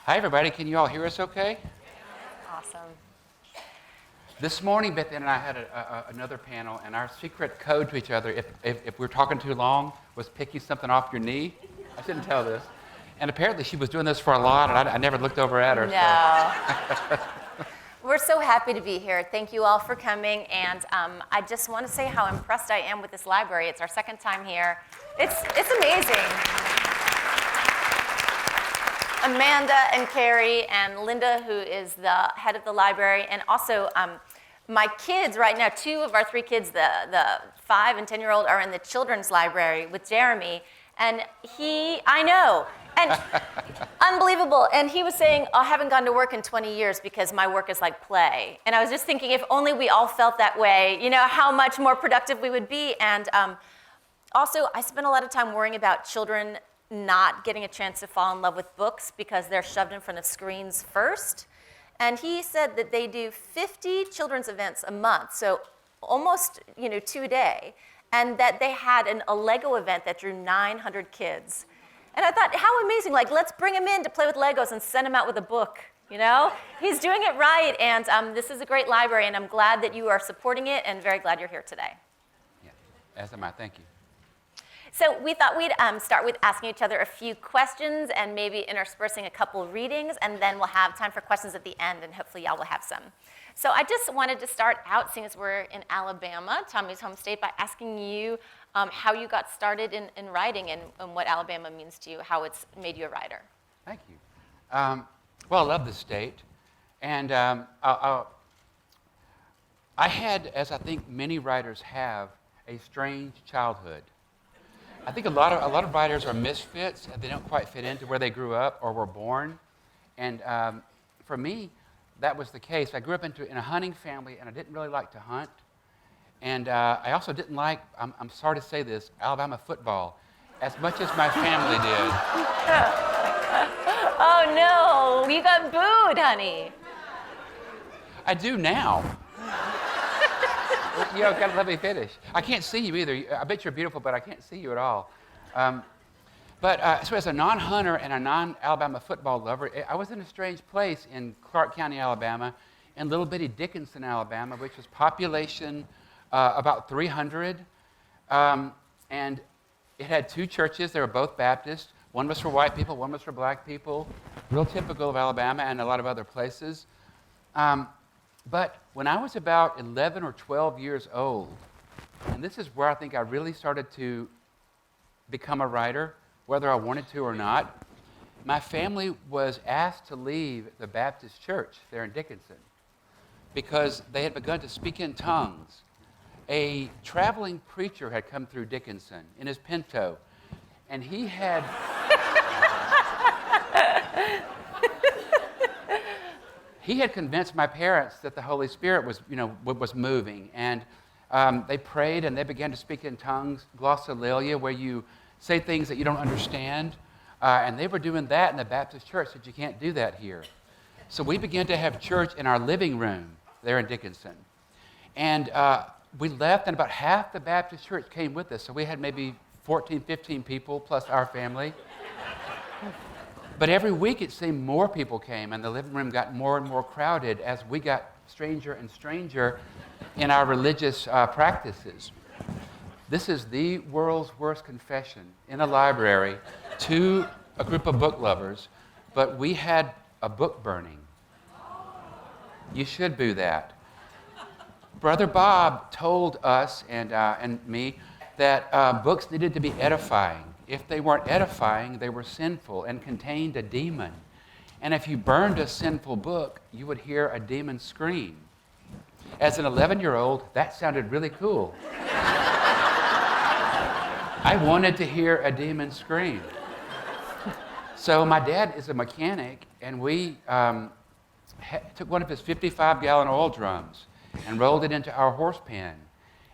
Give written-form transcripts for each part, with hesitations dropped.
Hi, everybody. Can you all hear us okay? Awesome. This morning, Beth and I had another panel, and our secret code to each other, if we're talking too long, was picking something off your knee. I shouldn't tell this. And apparently she was doing this for a lot, and I never looked over at her. No. So. We're so happy to be here. Thank you all for coming, and I just want to say how impressed I am with this library. It's our second time here. It's amazing. Amanda and Carrie and Linda, who is the head of the library, and also my kids right now, 2 of our 3 kids, the 5 and 10-year-old, are in the children's library with Jeremy, and I know, and unbelievable. And he was saying, I haven't gone to work in 20 years because my work is like play. And I was just thinking, if only we all felt that way, you know, how much more productive we would be. And also, I spend a lot of time worrying about children not getting a chance to fall in love with books because they're shoved in front of screens first. And he said that they do 50 children's events a month, so almost 2 a day, and that they had a Lego event that drew 900 kids. And I thought, how amazing, like, let's bring him in to play with Legos and send him out with a book, you know? He's doing it right, and this is a great library, and I'm glad that you are supporting it, and very glad you're here today. Yeah, as am I. Thank you. So we thought we'd start with asking each other a few questions and maybe interspersing a couple readings, and then we'll have time for questions at the end, and hopefully y'all will have some. So I just wanted to start out, seeing as we're in Alabama, Tommy's home state, by asking you how you got started in writing and what Alabama means to you, how it's made you a writer. Thank you. Well, I love this state. And I had, as I think many writers have, a strange childhood. I think a lot of writers are misfits, and they don't quite fit into where they grew up or were born. And for me, that was the case. I grew up in a hunting family, and I didn't really like to hunt. And I also didn't like, I'm sorry to say this, Alabama football as much as my family did. Oh, no. You got booed, honey. I do now. You know, gotta let me finish. I can't see you either. I bet you're beautiful, but I can't see you at all. So as a non-hunter and a non-Alabama football lover, I was in a strange place in Clark County, Alabama, in little bitty Dickinson, Alabama, which was population about 300. And it had 2 churches. They were both Baptist. One was for white people, one was for black people. Real typical of Alabama and a lot of other places. But when I was about 11 or 12 years old, and this is where I think I really started to become a writer, whether I wanted to or not, my family was asked to leave the Baptist church there in Dickinson because they had begun to speak in tongues. A traveling preacher had come through Dickinson in his Pinto, and he had... He had convinced my parents that the Holy Spirit was moving, and they prayed and they began to speak in tongues, glossolalia, where you say things that you don't understand, and they were doing that in the Baptist church. Said you can't do that here. So we began to have church in our living room there in Dickinson, and we left, and about half the Baptist church came with us. So we had maybe 14, 15 people plus our family. But every week it seemed more people came, and the living room got more and more crowded as we got stranger and stranger in our religious practices. This is the world's worst confession in a library to a group of book lovers, but we had a book burning. You should do that. Brother Bob told us and me that books needed to be edifying. If they weren't edifying, they were sinful and contained a demon. And if you burned a sinful book, you would hear a demon scream. As an 11-year-old, that sounded really cool. I wanted to hear a demon scream. So my dad is a mechanic, and we took one of his 55-gallon oil drums and rolled it into our horse pen.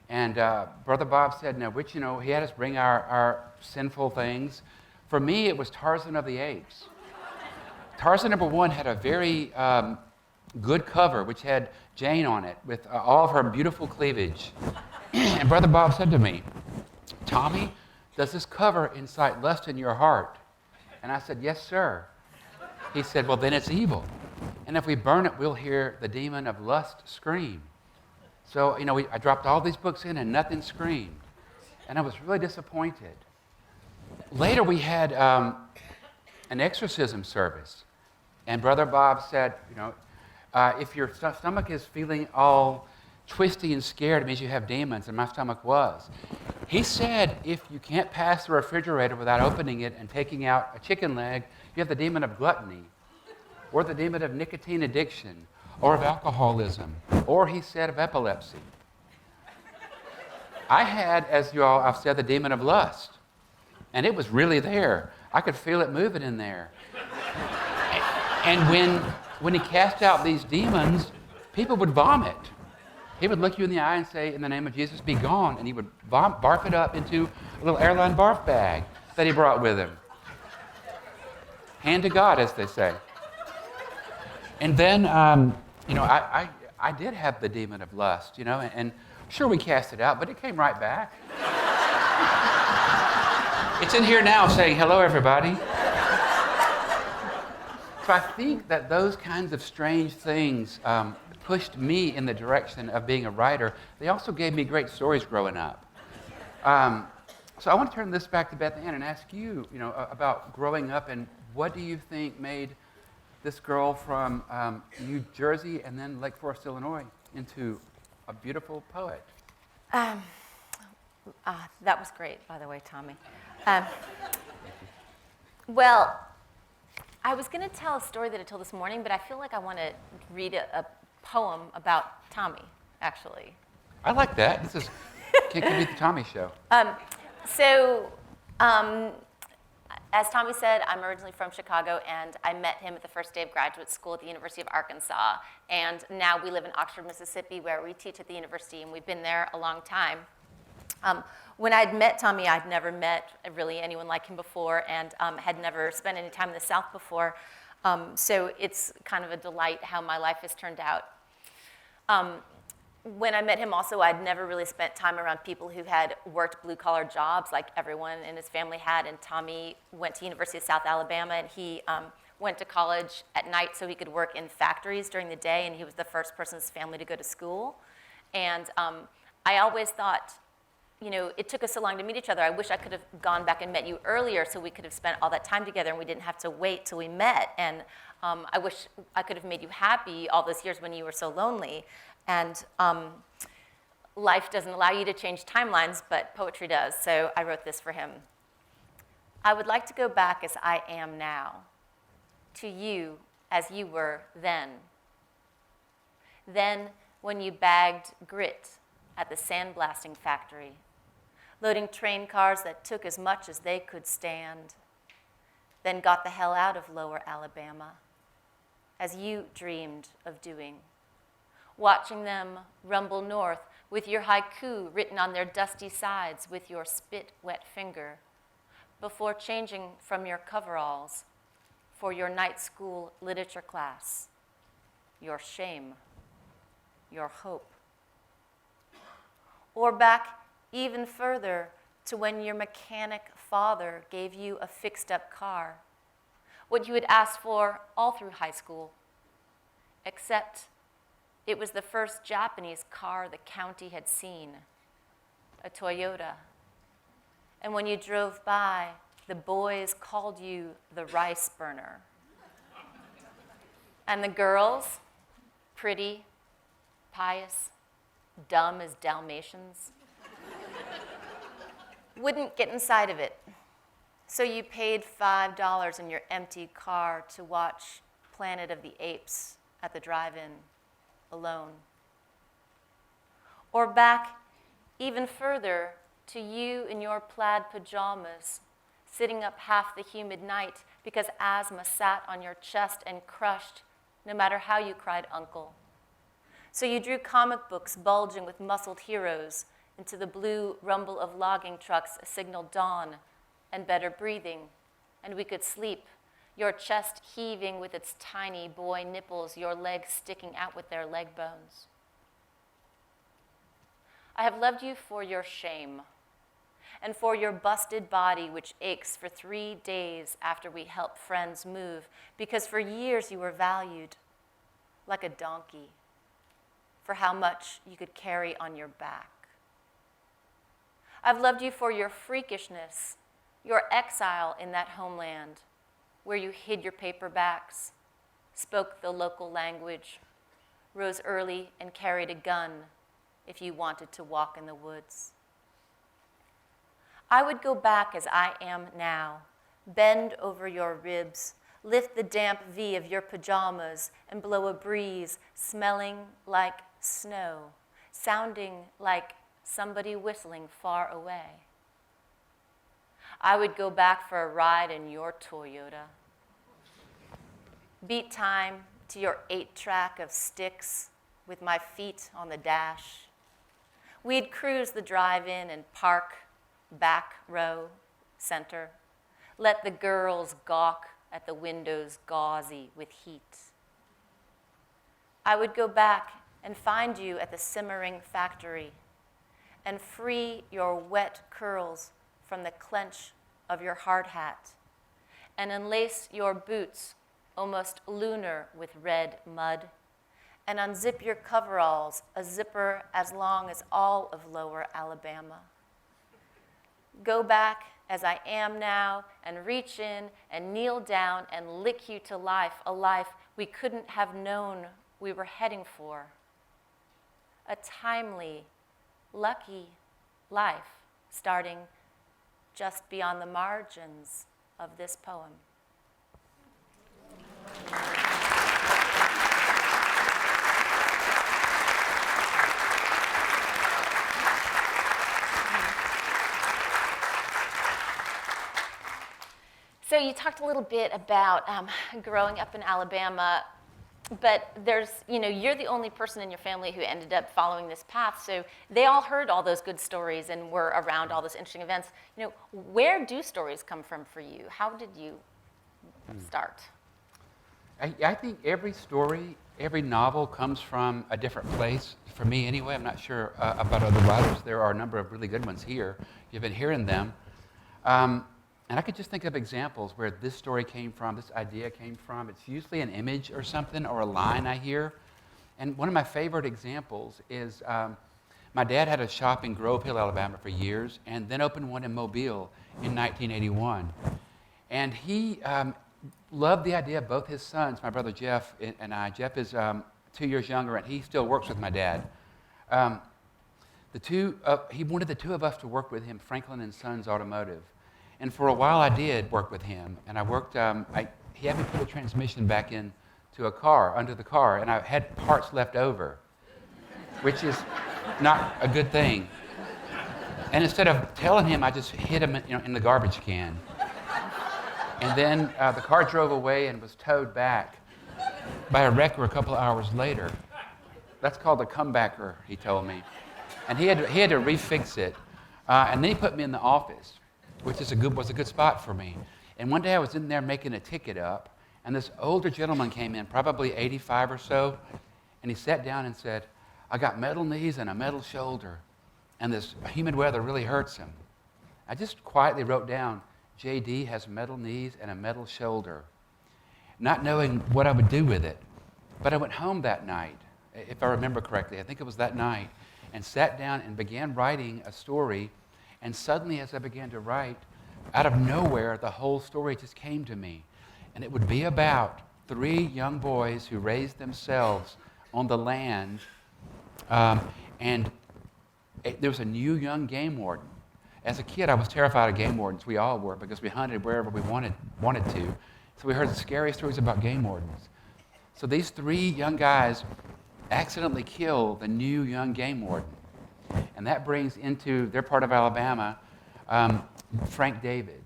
And Brother Bob said, now, which, he had us bring our sinful things. For me, it was Tarzan of the Apes. Tarzan #1 had a very good cover, which had Jane on it with all of her beautiful cleavage. And Brother Bob said to me, Tommy, does this cover incite lust in your heart? And I said, yes, sir. He said, well, then it's evil. And if we burn it, we'll hear the demon of lust scream. So, I dropped all these books in and nothing screamed. And I was really disappointed. Later, we had an exorcism service. And Brother Bob said, if your stomach is feeling all twisty and scared, it means you have demons, and my stomach was. He said if you can't pass the refrigerator without opening it and taking out a chicken leg, you have the demon of gluttony, or the demon of nicotine addiction, or of alcoholism, or he said of epilepsy. I had, as I've said, the demon of lust, and it was really there. I could feel it moving in there. And when he cast out these demons, people would vomit. He would look you in the eye and say, in the name of Jesus, be gone. And he would barf it up into a little airline barf bag that he brought with him. Hand to God, as they say. And then, I did have the demon of lust, and sure, we cast it out, but it came right back. It's in here now saying, hello, everybody. So I think that those kinds of strange things pushed me in the direction of being a writer. They also gave me great stories growing up. So I want to turn this back to Beth Ann and ask you, about growing up, and what do you think made this girl from New Jersey and then Lake Forest, Illinois, into a beautiful poet? That was great, by the way, Tommy. Well, I was going to tell a story that I told this morning, but I feel like I want to read a poem about Tommy, actually. I like that. This is could be the Tommy show. As Tommy said, I'm originally from Chicago, and I met him at the first day of graduate school at the University of Arkansas. And now we live in Oxford, Mississippi, where we teach at the university, and we've been there a long time. When I'd met Tommy, I'd never met really anyone like him before, and had never spent any time in the South before. So it's kind of a delight how my life has turned out. When I met him also, I'd never really spent time around people who had worked blue-collar jobs like everyone in his family had, and Tommy went to University of South Alabama, and he went to college at night so he could work in factories during the day, and he was the first person in his family to go to school. And I always thought, it took us so long to meet each other. I wish I could have gone back and met you earlier so we could have spent all that time together and we didn't have to wait till we met. And I wish I could have made you happy all those years when you were so lonely. And life doesn't allow you to change timelines, but poetry does. So I wrote this for him. I would like to go back as I am now, to you as you were then. Then when you bagged grit at the sandblasting factory, loading train cars that took as much as they could stand, then got the hell out of Lower Alabama, as you dreamed of doing. Watching them rumble north with your haiku written on their dusty sides with your spit-wet finger, before changing from your coveralls for your night school literature class, your shame, your hope. Or back even further to when your mechanic father gave you a fixed-up car, what you had asked for all through high school, except it was the first Japanese car the county had seen, a Toyota. And when you drove by, the boys called you the rice burner. And the girls, pretty, pious, dumb as Dalmatians, wouldn't get inside of it. So you paid $5 in your empty car to watch Planet of the Apes at the drive-in alone. Or back even further to you in your plaid pajamas, sitting up half the humid night because asthma sat on your chest and crushed no matter how you cried uncle. So you drew comic books bulging with muscled heroes into the blue rumble of logging trucks signaled dawn and better breathing, and we could sleep, your chest heaving with its tiny boy nipples, your legs sticking out with their leg bones. I have loved you for your shame, and for your busted body, which aches for 3 days after we help friends move, because for years you were valued like a donkey for how much you could carry on your back. I've loved you for your freakishness, your exile in that homeland where you hid your paperbacks, spoke the local language, rose early and carried a gun if you wanted to walk in the woods. I would go back as I am now, bend over your ribs, lift the damp V of your pajamas and blow a breeze smelling like snow, sounding like somebody whistling far away. I would go back for a ride in your Toyota. Beat time to your 8-track of Styx with my feet on the dash. We'd cruise the drive-in and park, back row, center. Let the girls gawk at the windows gauzy with heat. I would go back and find you at the simmering factory and free your wet curls from the clench of your hard hat and unlace your boots almost lunar with red mud and unzip your coveralls, a zipper as long as all of lower Alabama. Go back as I am now and reach in and kneel down and lick you to life, a life we couldn't have known we were heading for. A timely, lucky life starting just beyond the margins of this poem. So you talked a little bit about growing up in Alabama, but you're the only person in your family who ended up following this path. So they all heard all those good stories and were around all those interesting events. Where do stories come from for you? How did you start? I think every story, every novel comes from a different place. For me, anyway, I'm not sure about other writers. There are a number of really good ones here. You've been hearing them. And I could just think of examples where this story came from, this idea came from. It's usually an image or something or a line I hear. And one of my favorite examples is my dad had a shop in Grove Hill, Alabama for years, and then opened one in Mobile in 1981. And he loved the idea of both his sons, my brother Jeff and I. Jeff is 2 years younger, and he still works with my dad. He wanted the two of us to work with him, Franklin and Sons Automotive. And for a while, I did work with him, and I worked. He had me put a transmission back into a car, under the car, and I had parts left over, which is not a good thing. And instead of telling him, I just hid him in the garbage can. And then the car drove away and was towed back by a wrecker a couple of hours later. That's called a comebacker, he told me. And he had to refix it. And then he put me in the office, which was a good spot for me. And one day I was in there making a ticket up, and this older gentleman came in, probably 85 or so, and he sat down and said, I got metal knees and a metal shoulder, and this humid weather really hurts him. I just quietly wrote down, JD has metal knees and a metal shoulder, not knowing what I would do with it. But I went home that night, if I remember correctly, I think it was that night, and sat down and began writing a story. And suddenly, as I began to write, out of nowhere, the whole story just came to me. And it would be about 3 young boys who raised themselves on the land. There was a new young game warden. As a kid, I was terrified of game wardens. We all were, because we hunted wherever we wanted to. So we heard the scary stories about game wardens. So these 3 young guys accidentally kill the new young game warden. And that brings into their part of Alabama Frank David,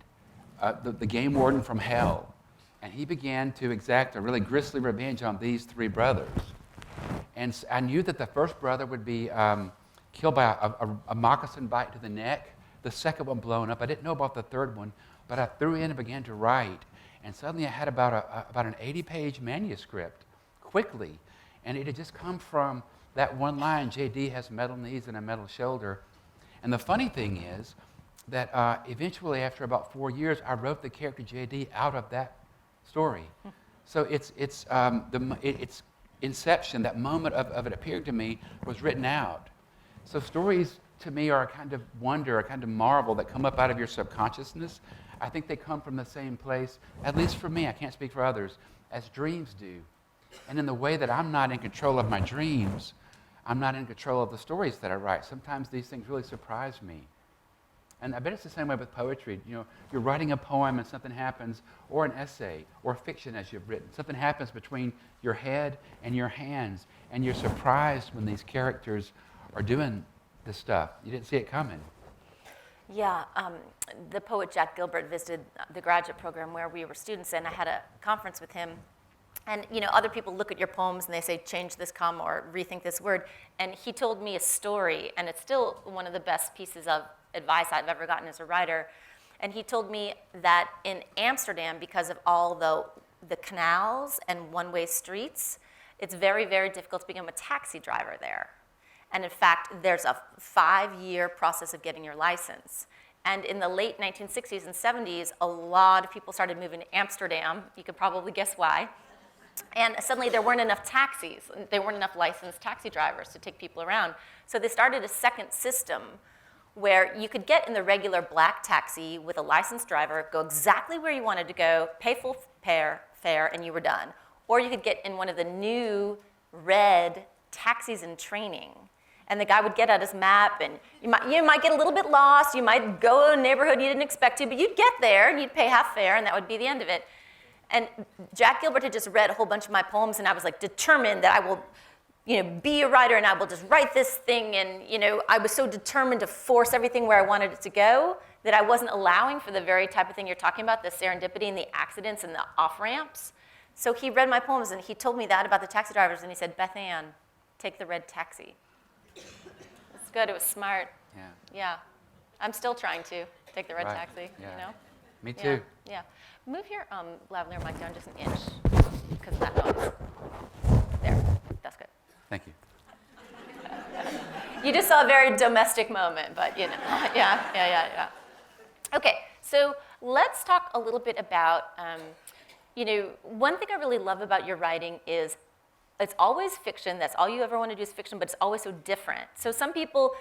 the game warden from hell. And he began to exact a really grisly revenge on these 3 brothers. And I knew that the first brother would be killed by a moccasin bite to the neck, the second one blown up. I didn't know about the third one, but I threw in and began to write. And suddenly I had about an 80-page manuscript quickly. And it had just come from that one line, JD has metal knees and a metal shoulder. And the funny thing is, that eventually, after about 4 years, I wrote the character J.D. out of that story. So it's inception, that moment of it appearing to me, was written out. So stories, to me, are a kind of wonder, a kind of marvel that come up out of your subconsciousness. I think they come from the same place, at least for me, I can't speak for others, as dreams do. And in the way that I'm not in control of my dreams, I'm not in control of the stories that I write. Sometimes these things really surprise me. And I bet it's the same way with poetry. You know, you're writing a poem and something happens, or an essay, or fiction as you've written. Something happens between your head and your hands, and you're surprised when these characters are doing this stuff. You didn't see it coming. Yeah, the poet Jack Gilbert visited the graduate program where we were students, and I had a conference with him. And, you know, other people look at your poems and they say, change this comma or rethink this word. And he told me a story, and it's still one of the best pieces of advice I've ever gotten as a writer. And he told me that in Amsterdam, because of all the canals and one-way streets, it's very, very difficult to become a taxi driver there. And in fact, there's a 5-year process of getting your license. And in the late 1960s and 70s, a lot of people started moving to Amsterdam. You could probably guess why. And suddenly there weren't enough taxis. There weren't enough licensed taxi drivers to take people around. So they started a second system where you could get in the regular black taxi with a licensed driver, go exactly where you wanted to go, pay full fare, and you were done. Or you could get in one of the new red taxis in training. And the guy would get out his map, and you might get a little bit lost. You might go to a neighborhood you didn't expect to, but you'd get there, and you'd pay half fare, and that would be the end of it. And Jack Gilbert had just read a whole bunch of my poems, and I was like determined that I will, be a writer, and I will just write this thing. And I was so determined to force everything where I wanted it to go that I wasn't allowing for the very type of thing you're talking about, the serendipity and the accidents and the off ramps. So he read my poems, and he told me that about the taxi drivers, and he said, Beth Ann, take the red taxi. It's good. It was smart. Yeah. Yeah. I'm still trying to take the red Right. taxi. Yeah. Me too. Yeah. Move your lavalier mic down just an inch because of that noise. There. That's good. Thank you. You just saw a very domestic moment, but yeah. Okay, so let's talk a little bit about, one thing I really love about your writing is it's always fiction. That's all you ever want to do is fiction, but it's always so different. So some people,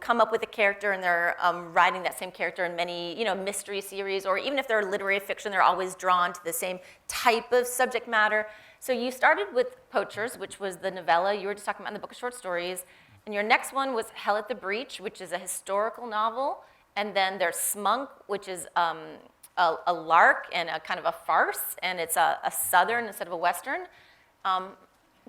come up with a character and they're writing that same character in many, mystery series, or even if they're literary fiction, they're always drawn to the same type of subject matter. So you started with Poachers, which was the novella you were just talking about in the book of short stories. And your next one was Hell at the Breach, which is a historical novel. And then there's Smunk, which is a lark and a kind of a farce, and it's a Southern instead of a Western.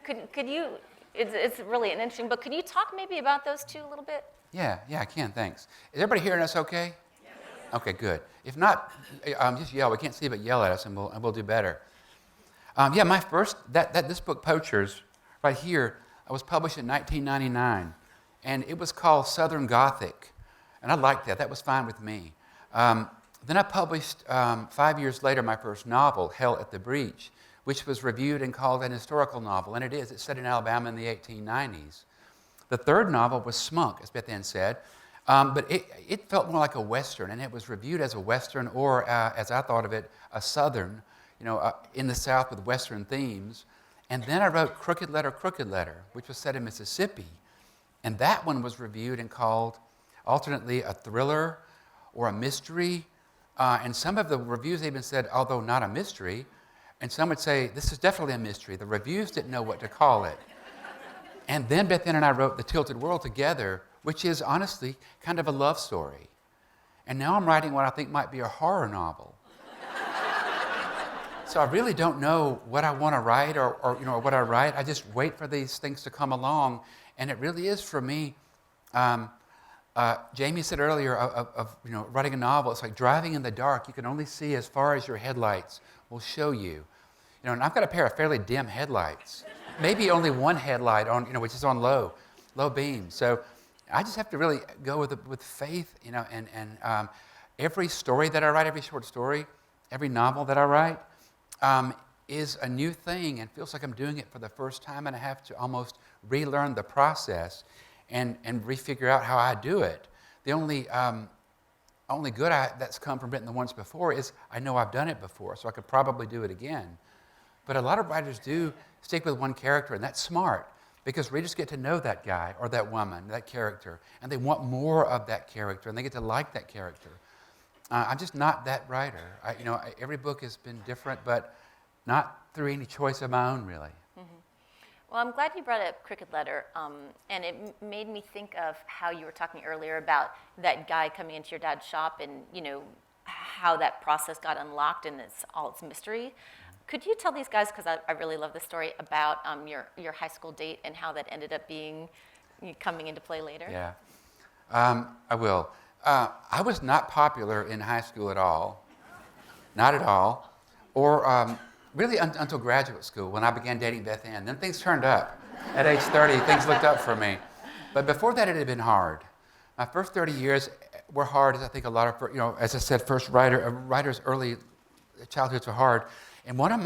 Could you, it's really an interesting book. Could you talk maybe about those two a little bit? Yeah, I can, thanks. Is everybody hearing us okay? Yes. Okay, good. If not, just yell. We can't see, but yell at us, and we'll do better. My first, this book, Poachers, right here, was published in 1999, and it was called Southern Gothic, and I liked that. That was fine with me. Then I published, 5 years later, my first novel, Hell at the Breach, which was reviewed and called an historical novel, and it is. It's set in Alabama in the 1890s. The third novel was Smunk, as Beth Ann said, but it felt more like a Western, and it was reviewed as a Western, or as I thought of it, a Southern, in the South with Western themes. And then I wrote Crooked Letter, which was set in Mississippi, and that one was reviewed and called alternately a thriller or a mystery, and some of the reviews even said, although not a mystery, and some would say, this is definitely a mystery. The reviews didn't know what to call it. And then Beth Ann and I wrote The Tilted World together, which is honestly kind of a love story. And now I'm writing what I think might be a horror novel. So I really don't know what I want to write or what I write. I just wait for these things to come along. And it really is for me, Jamie said earlier of writing a novel, it's like driving in the dark. You can only see as far as your headlights will show you. And I've got a pair of fairly dim headlights. Maybe only one headlight on, which is on low beam. So I just have to really go with faith, and every story that I write, every short story, every novel that I write is a new thing and feels like I'm doing it for the first time, and I have to almost relearn the process and refigure out how I do it. The only only good that's come from writing the ones before is I know I've done it before, so I could probably do it again. But a lot of writers do stick with one character, and that's smart, because readers get to know that guy or that woman, that character, and they want more of that character, and they get to like that character. I'm just not that writer. Every book has been different, but not through any choice of my own, really. Well, I'm glad you brought up Crooked Letter, and it made me think of how you were talking earlier about that guy coming into your dad's shop and, how that process got unlocked and all its mystery. Could you tell these guys, because I really love this story, about your high school date and how that ended up coming into play later? Yeah, I will. I was not popular in high school at all, not at all, or really until graduate school when I began dating Beth Ann. Then things turned up. At age 30, things looked up for me. But before that, it had been hard. My first 30 years were hard, as I think a lot of, as I said, writers' early childhoods were hard. And one of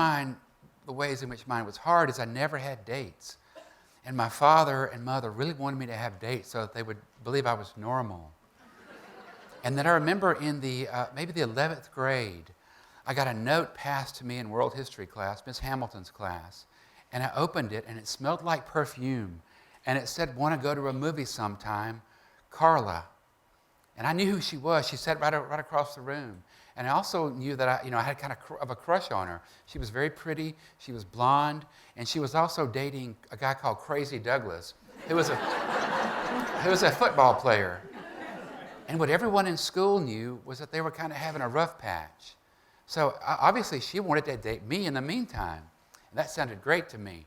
the ways in which mine was hard is I never had dates. And my father and mother really wanted me to have dates so that they would believe I was normal. And then I remember in maybe the 11th grade, I got a note passed to me in world history class, Miss Hamilton's class, and I opened it, and it smelled like perfume. And it said, "Want to go to a movie sometime, Carla." And I knew who she was. She sat right across the room. And I also knew that I had kind of a crush on her. She was very pretty. She was blonde, and she was also dating a guy called Crazy Douglas, who was a football player. And what everyone in school knew was that they were kind of having a rough patch. So obviously she wanted to date me in the meantime. And that sounded great to me.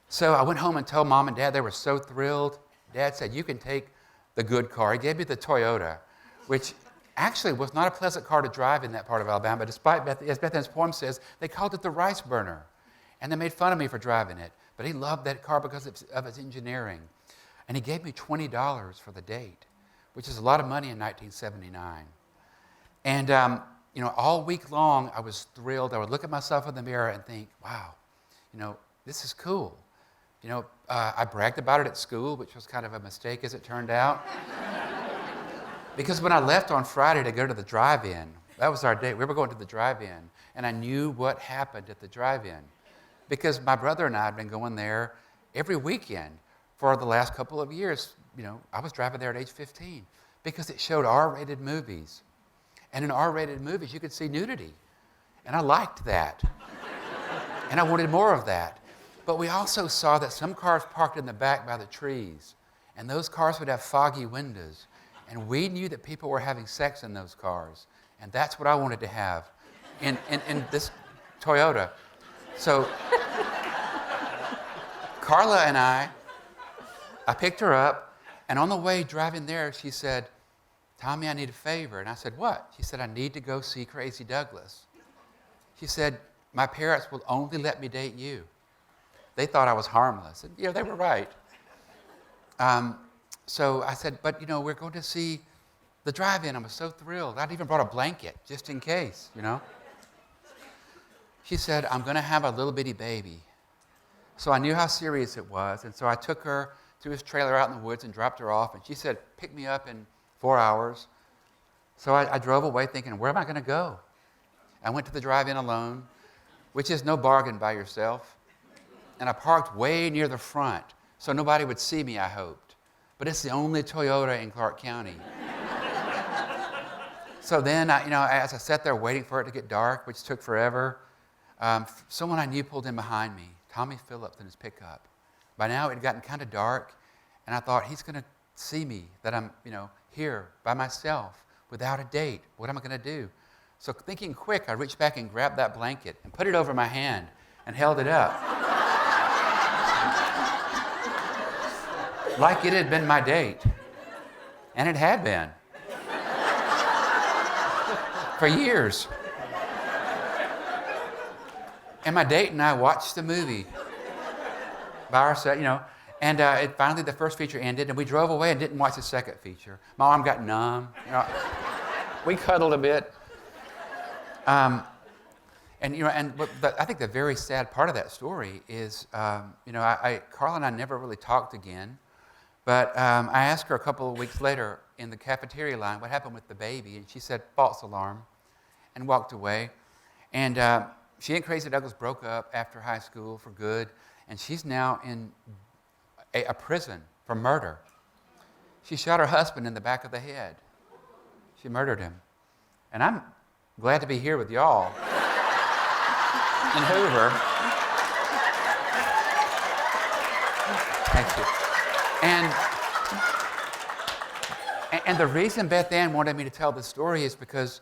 So I went home and told Mom and Dad. They were so thrilled. Dad said, "You can take the good car." He gave me the Toyota, which actually was not a pleasant car to drive in that part of Alabama, despite, as Beth Ann's poem says, they called it the rice burner. And they made fun of me for driving it. But he loved that car because of its engineering. And he gave me $20 for the date, which is a lot of money in 1979. And all week long, I was thrilled. I would look at myself in the mirror and think, wow, this is cool. I bragged about it at school, which was kind of a mistake as it turned out. Because when I left on Friday to go to the drive-in, that was our date. We were going to the drive-in, and I knew what happened at the drive-in. Because my brother and I had been going there every weekend for the last couple of years. I was driving there at age 15 because it showed R-rated movies. And in R-rated movies, you could see nudity. And I liked that. And I wanted more of that. But we also saw that some cars parked in the back by the trees. And those cars would have foggy windows. And we knew that people were having sex in those cars. And that's what I wanted to have in this Toyota. So Carla and I picked her up. And on the way driving there, she said, "Tommy, I need a favor." And I said, "What?" She said, "I need to go see Crazy Douglas." She said, "My parents will only let me date you." They thought I was harmless. And, they were right. So I said, "But, we're going to see the drive-in." I was so thrilled. I'd even brought a blanket just in case, She said, "I'm going to have a little bitty baby." So I knew how serious it was. And so I took her to his trailer out in the woods and dropped her off. And she said, "Pick me up in 4 hours." So I drove away thinking, where am I going to go? I went to the drive-in alone, which is no bargain by yourself. And I parked way near the front so nobody would see me, I hoped. But it's the only Toyota in Clark County. So then, as I sat there waiting for it to get dark, which took forever, someone I knew pulled in behind me, Tommy Phillips in his pickup. By now, it had gotten kind of dark, and I thought, he's going to see me, that I'm, here by myself without a date. What am I going to do? So thinking quick, I reached back and grabbed that blanket and put it over my hand and held it up. Like it had been my date. And it had been. For years. And my date and I watched the movie by ourselves, and finally the first feature ended, and we drove away and didn't watch the second feature. My arm got numb. We cuddled a bit. I think the very sad part of that story is, Carla and I never really talked again. But I asked her a couple of weeks later, in the cafeteria line, what happened with the baby? And she said, false alarm, and walked away. And she and Crazy Douglas broke up after high school for good, and she's now in a prison for murder. She shot her husband in the back of the head. She murdered him. And I'm glad to be here with y'all in Hoover. Thank you. And the reason Beth Ann wanted me to tell this story is because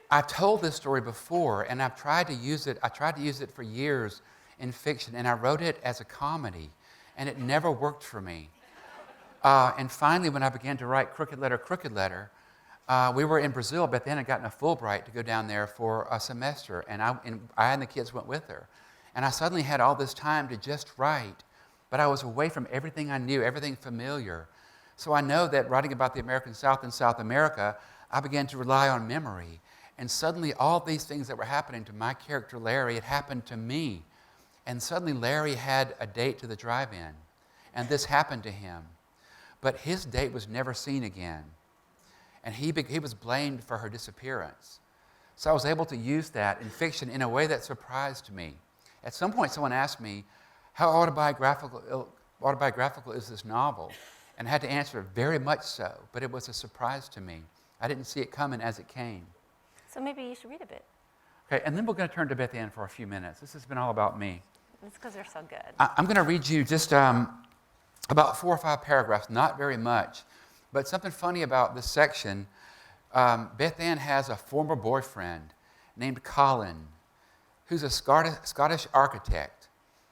I've told this story before, and I've tried to use it. I tried to use it for years in fiction, and I wrote it as a comedy, and it never worked for me. And finally, when I began to write Crooked Letter, we were in Brazil. Beth Ann had gotten a Fulbright to go down there for a semester, and I and the kids went with her. And I suddenly had all this time to just write, but I was away from everything I knew, everything familiar. So I know that writing about the American South and South America, I began to rely on memory. And suddenly all these things that were happening to my character Larry had happened to me. And suddenly Larry had a date to the drive-in, and this happened to him. But his date was never seen again. And he was blamed for her disappearance. So I was able to use that in fiction in a way that surprised me. At some point, someone asked me, how autobiographical is this novel? And I had to answer, very much so, but it was a surprise to me. I didn't see it coming as it came. So maybe you should read a bit. Okay, and then we're going to turn to Beth Ann for a few minutes. This has been all about me. It's because they're so good. I'm going to read you just about 4 or 5 paragraphs, not very much. But something funny about this section, Beth Ann has a former boyfriend named Colin, who's a Scottish architect.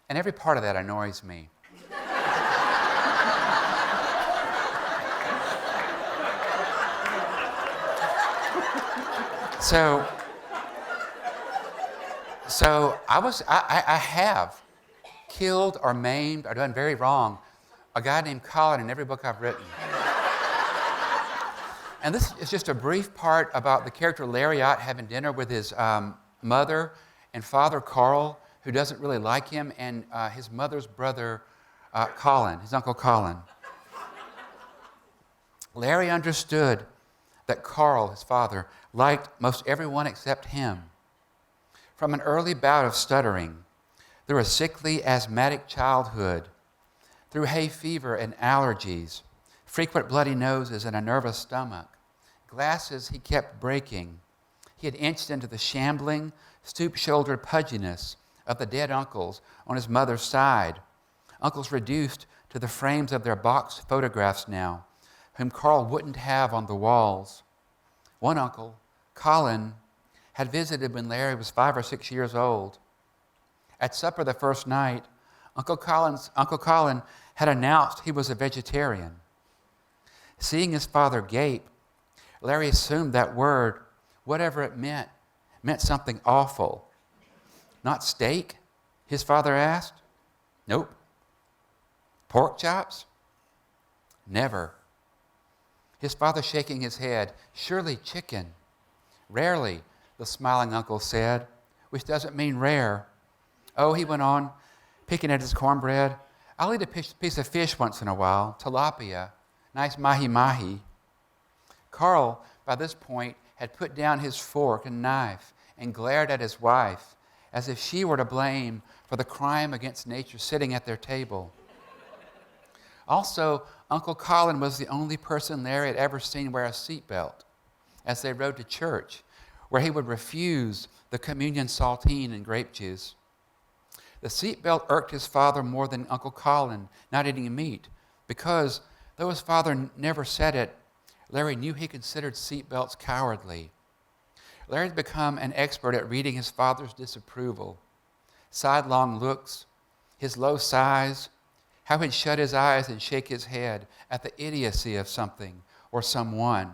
And every part of that annoys me. So I have killed or maimed or done very wrong a guy named Colin in every book I've written. And this is just a brief part about the character Larry Ott having dinner with his mother and father Carl, who doesn't really like him, and his mother's brother Colin, his uncle Colin. Larry understood that Carl, his father, liked most everyone except him. From an early bout of stuttering, through a sickly, asthmatic childhood, through hay fever and allergies, frequent bloody noses and a nervous stomach, glasses he kept breaking, he had inched into the shambling, stoop-shouldered pudginess of the dead uncles on his mother's side, uncles reduced to the frames of their boxed photographs now, whom Carl wouldn't have on the walls. One uncle, Colin, had visited when Larry was 5 or 6 years old. At supper the first night, Uncle Colin had announced he was a vegetarian. Seeing his father gape, Larry assumed that word, whatever it meant something awful. Not steak? His father asked. Nope. Pork chops? Never. His father shaking his head. Surely chicken. Rarely, the smiling uncle said, which doesn't mean rare. Oh, he went on, picking at his cornbread, I'll eat a piece of fish once in a while, tilapia, nice mahi-mahi. Carl, by this point, had put down his fork and knife and glared at his wife as if she were to blame for the crime against nature sitting at their table. Also, Uncle Colin was the only person Larry had ever seen wear a seatbelt as they rode to church, where he would refuse the communion saltine and grape juice. The seatbelt irked his father more than Uncle Colin not eating meat, because, though his father never said it, Larry knew he considered seatbelts cowardly. Larry had become an expert at reading his father's disapproval. Sidelong looks, his low sighs, how he'd shut his eyes and shake his head at the idiocy of something or someone.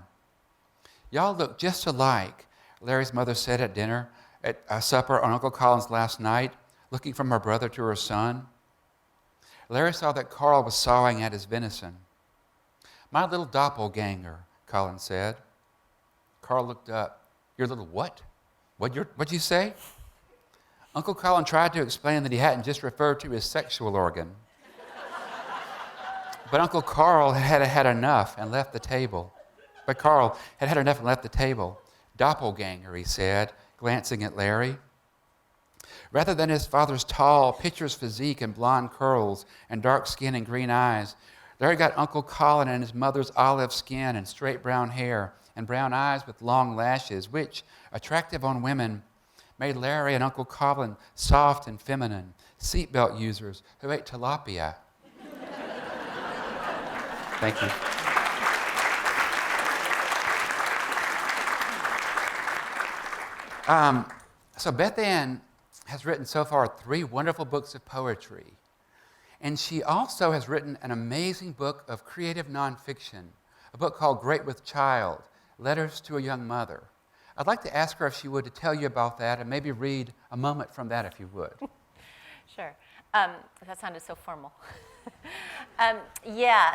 Y'all look just alike, Larry's mother said at dinner, at supper on Uncle Colin's last night, looking from her brother to her son. Larry saw that Carl was sawing at his venison. My little doppelganger, Colin said. Carl looked up. Your little what? What'd you say? Uncle Colin tried to explain that he hadn't just referred to his sexual organ. But Uncle Carl had had enough and left the table. But Carl had had enough and left the table. Doppelganger, he said, glancing at Larry. Rather than his father's tall, picturesque physique and blonde curls and dark skin and green eyes, Larry got Uncle Colin and his mother's olive skin and straight brown hair and brown eyes with long lashes, which, attractive on women, made Larry and Uncle Colin soft and feminine, seatbelt users who ate tilapia. Thank you. So Beth Ann has written so far 3 wonderful books of poetry. And she also has written an amazing book of creative nonfiction, a book called Great with Child, Letters to a Young Mother. I'd like to ask her if she would to tell you about that and maybe read a moment from that if you would. Sure. That sounded so formal.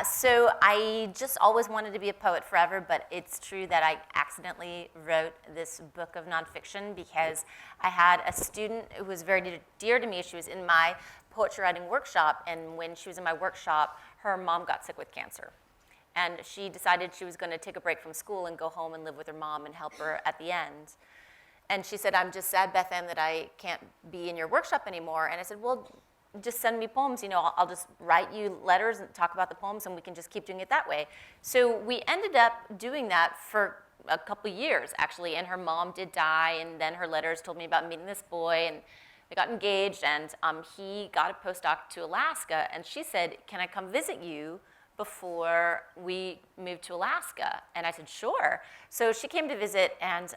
So I just always wanted to be a poet forever, but it's true that I accidentally wrote this book of nonfiction because I had a student who was very dear to me. She was in my poetry writing workshop, and when she was in my workshop, her mom got sick with cancer. And she decided she was going to take a break from school and go home and live with her mom and help her at the end. And she said, "I'm just sad, Beth Ann, that I can't be in your workshop anymore." And I said, "Well, just send me poems. I'll just write you letters and talk about the poems, and we can just keep doing it that way." So we ended up doing that for a couple years, actually. And her mom did die, and then her letters told me about meeting this boy, and they got engaged, and he got a postdoc to Alaska. And she said, "Can I come visit you before we moved to Alaska?" And I said, "Sure." So she came to visit, and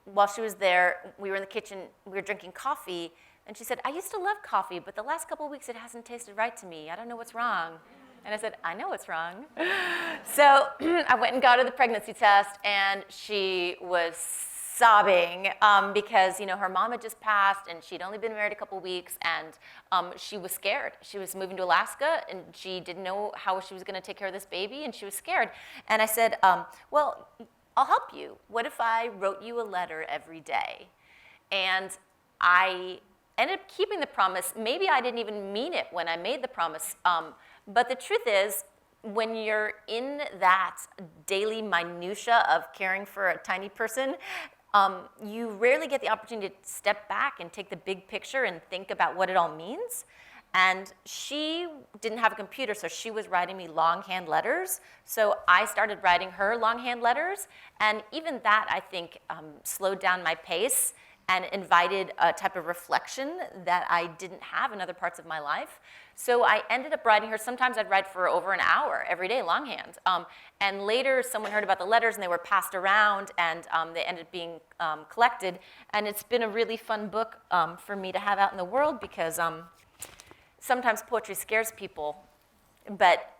while she was there, we were in the kitchen, we were drinking coffee, and she said, "I used to love coffee, but the last couple of weeks it hasn't tasted right to me. I don't know what's wrong." And I said, "I know what's wrong." So I went and got her the pregnancy test, and she was sobbing because her mom had just passed, and she'd only been married a couple weeks, and she was scared. She was moving to Alaska, and she didn't know how she was going to take care of this baby, and she was scared. And I said, "Well, I'll help you. What if I wrote you a letter every day?" And I ended up keeping the promise. Maybe I didn't even mean it when I made the promise, but the truth is, when you're in that daily minutia of caring for a tiny person, you rarely get the opportunity to step back and take the big picture and think about what it all means. And she didn't have a computer, so she was writing me longhand letters. So I started writing her longhand letters, and even that, I think, slowed down my pace and invited a type of reflection that I didn't have in other parts of my life. So I ended up writing her. Sometimes I'd write for over an hour every day, longhand. And later, someone heard about the letters, and they were passed around, and they ended up being collected. And it's been a really fun book for me to have out in the world because sometimes poetry scares people, but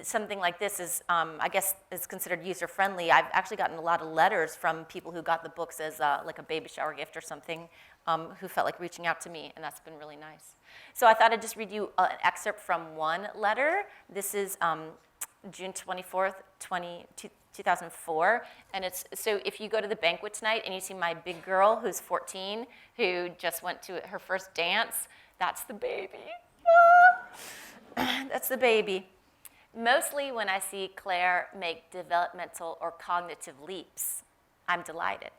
something like this is, I guess, is considered user-friendly. I've actually gotten a lot of letters from people who got the books as like a baby shower gift or something, who felt like reaching out to me, and that's been really nice. So I thought I'd just read you an excerpt from one letter. This is June 24th, 2004, and it's, so if you go to the banquet tonight and you see my big girl who's 14, who just went to her first dance, that's the baby. That's the baby. Mostly when I see Claire make developmental or cognitive leaps, I'm delighted.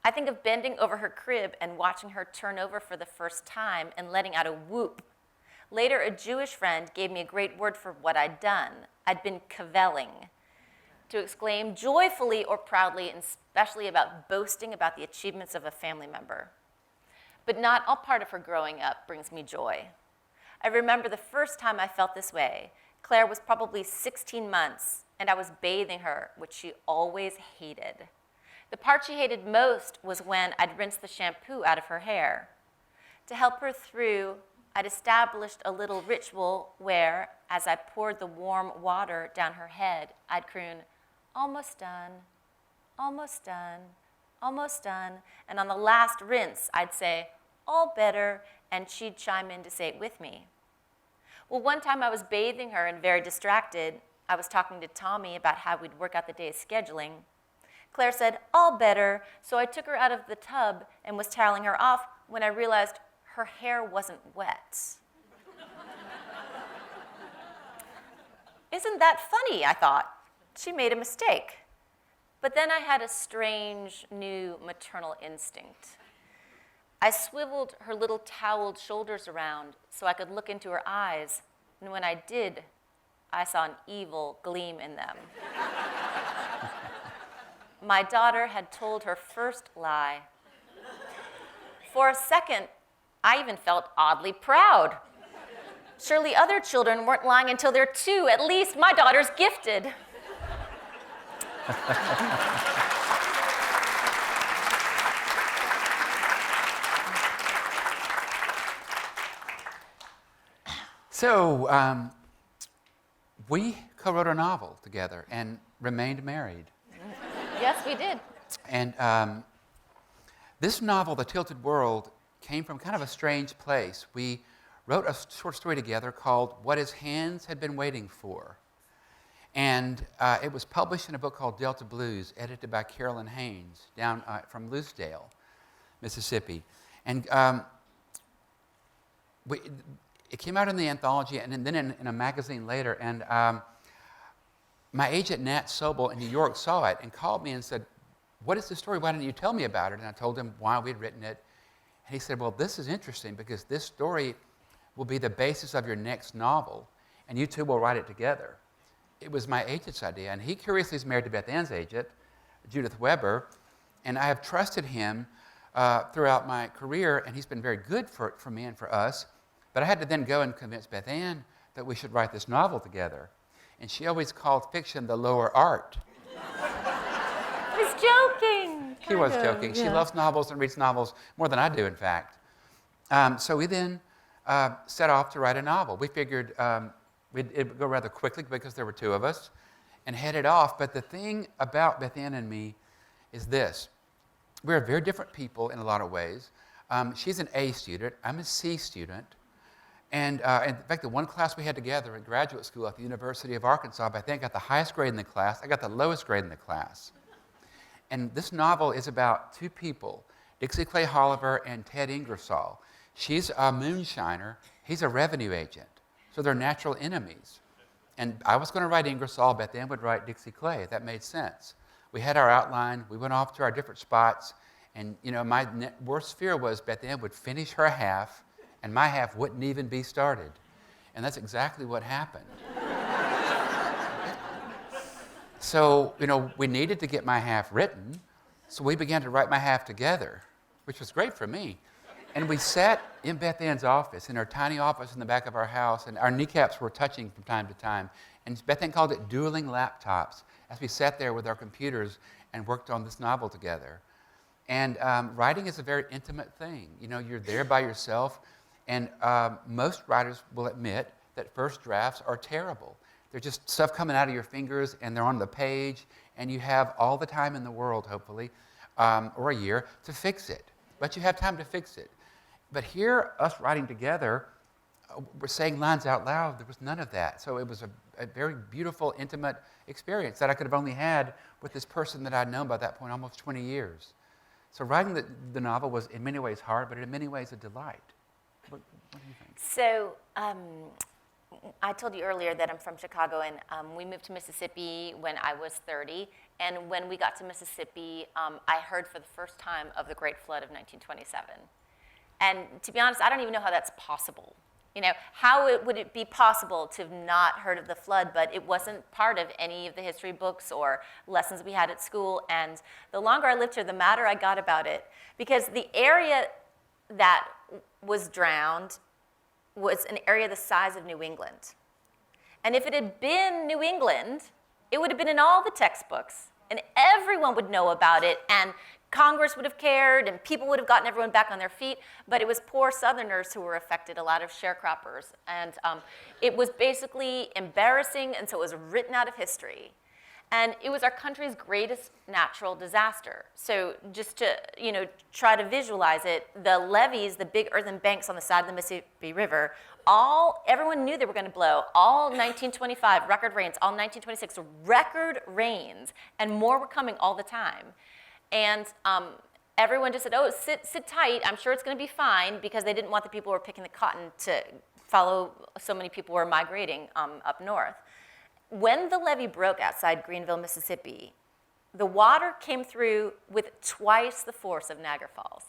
I think of bending over her crib and watching her turn over for the first time and letting out a whoop. Later, a Jewish friend gave me a great word for what I'd done. I'd been cavelling, to exclaim joyfully or proudly, and especially about boasting about the achievements of a family member. But not all part of her growing up brings me joy. I remember the first time I felt this way. Claire was probably 16 months, and I was bathing her, which she always hated. The part she hated most was when I'd rinsed the shampoo out of her hair. To help her through, I'd established a little ritual where, as I poured the warm water down her head, I'd croon, "Almost done, almost done, almost done." And on the last rinse, I'd say, "All better," and she'd chime in to say it with me. Well, one time I was bathing her and very distracted. I was talking to Tommy about how we'd work out the day's scheduling. Claire said, "All better," so I took her out of the tub and was toweling her off when I realized her hair wasn't wet. Isn't that funny, I thought. she made a mistake. But then I had a strange new maternal instinct. I swiveled her little toweled shoulders around so I could look into her eyes, and when I did, I saw an evil gleam in them. My daughter had told her first lie. For a second, I even felt oddly proud. Surely other children weren't lying until they're 2. At least my daughter's gifted. So we co-wrote a novel together and remained married. Yes, we did. And this novel, The Tilted World, came from kind of a strange place. We wrote a short story together called What His Hands Had Been Waiting For. And it was published in a book called Delta Blues, edited by Carolyn Haynes, down from Lucedale, Mississippi. And it came out in the anthology and then in a magazine later. And my agent, Nat Sobel in New York, saw it and called me and said, "What is the story? Why didn't you tell me about it?" And I told him why we'd written it. And he said, "Well, this is interesting because this story will be the basis of your next novel, and you two will write it together." It was my agent's idea, and he curiously is married to Beth Ann's agent, Judith Weber, and I have trusted him throughout my career, and he's been very good for me and for us. But I had to then go and convince Beth Ann that we should write this novel together. And she always called fiction the lower art. I was joking. He was joking. Yeah. She loves novels and reads novels more than I do, in fact. So we then set off to write a novel. We figured it would go rather quickly because there were 2 of us, and headed off. But the thing about Beth Ann and me is this. We're very different people in a lot of ways. She's an A student. I'm a C student. And in fact, the one class we had together in graduate school at the University of Arkansas, I think I got the highest grade in the class. I got the lowest grade in the class. And this novel is about 2 people, Dixie Clay Holliver and Ted Ingersoll. She's a moonshiner. He's a revenue agent. So they're natural enemies. And I was going to write Ingersoll, Beth Ann would write Dixie Clay. That made sense. We had our outline. We went off to our different spots. And, my worst fear was Beth Ann would finish her half, and my half wouldn't even be started. And that's exactly what happened. So, we needed to get my half written, so we began to write my half together, which was great for me. And we sat in Beth Ann's office, in her tiny office in the back of our house, and our kneecaps were touching from time to time. And Beth Ann called it dueling laptops, as we sat there with our computers and worked on this novel together. And writing is a very intimate thing. You're there by yourself. And most writers will admit that first drafts are terrible. They're just stuff coming out of your fingers, and they're on the page, and you have all the time in the world, hopefully, or a year, to fix it. But you have time to fix it. But here, us writing together, we're saying lines out loud. There was none of that. So it was a very beautiful, intimate experience that I could have only had with this person that I'd known by that point almost 20 years. So writing the novel was in many ways hard, but in many ways a delight. What do you think? So I told you earlier that I'm from Chicago, and we moved to Mississippi when I was 30. And when we got to Mississippi, I heard for the first time of the Great Flood of 1927. And to be honest, I don't even know how that's possible. How would it be possible to have not heard of the flood, but it wasn't part of any of the history books or lessons we had at school. And the longer I lived here, the madder I got about it. Because the area that was drowned was an area the size of New England. And if it had been New England, it would have been in all the textbooks, and everyone would know about it, and Congress would have cared, and people would have gotten everyone back on their feet, but it was poor Southerners who were affected, a lot of sharecroppers. And it was basically embarrassing, and so it was written out of history. And it was our country's greatest natural disaster. So just to try to visualize it, the levees, the big earthen banks on the side of the Mississippi River, everyone knew they were going to blow. All 1925 record rains, all 1926 record rains, and more were coming all the time. And everyone just said, "Oh, sit tight. I'm sure it's going to be fine," because they didn't want the people who were picking the cotton to follow so many people who were migrating up north. When the levee broke outside Greenville, Mississippi, the water came through with twice the force of Niagara Falls.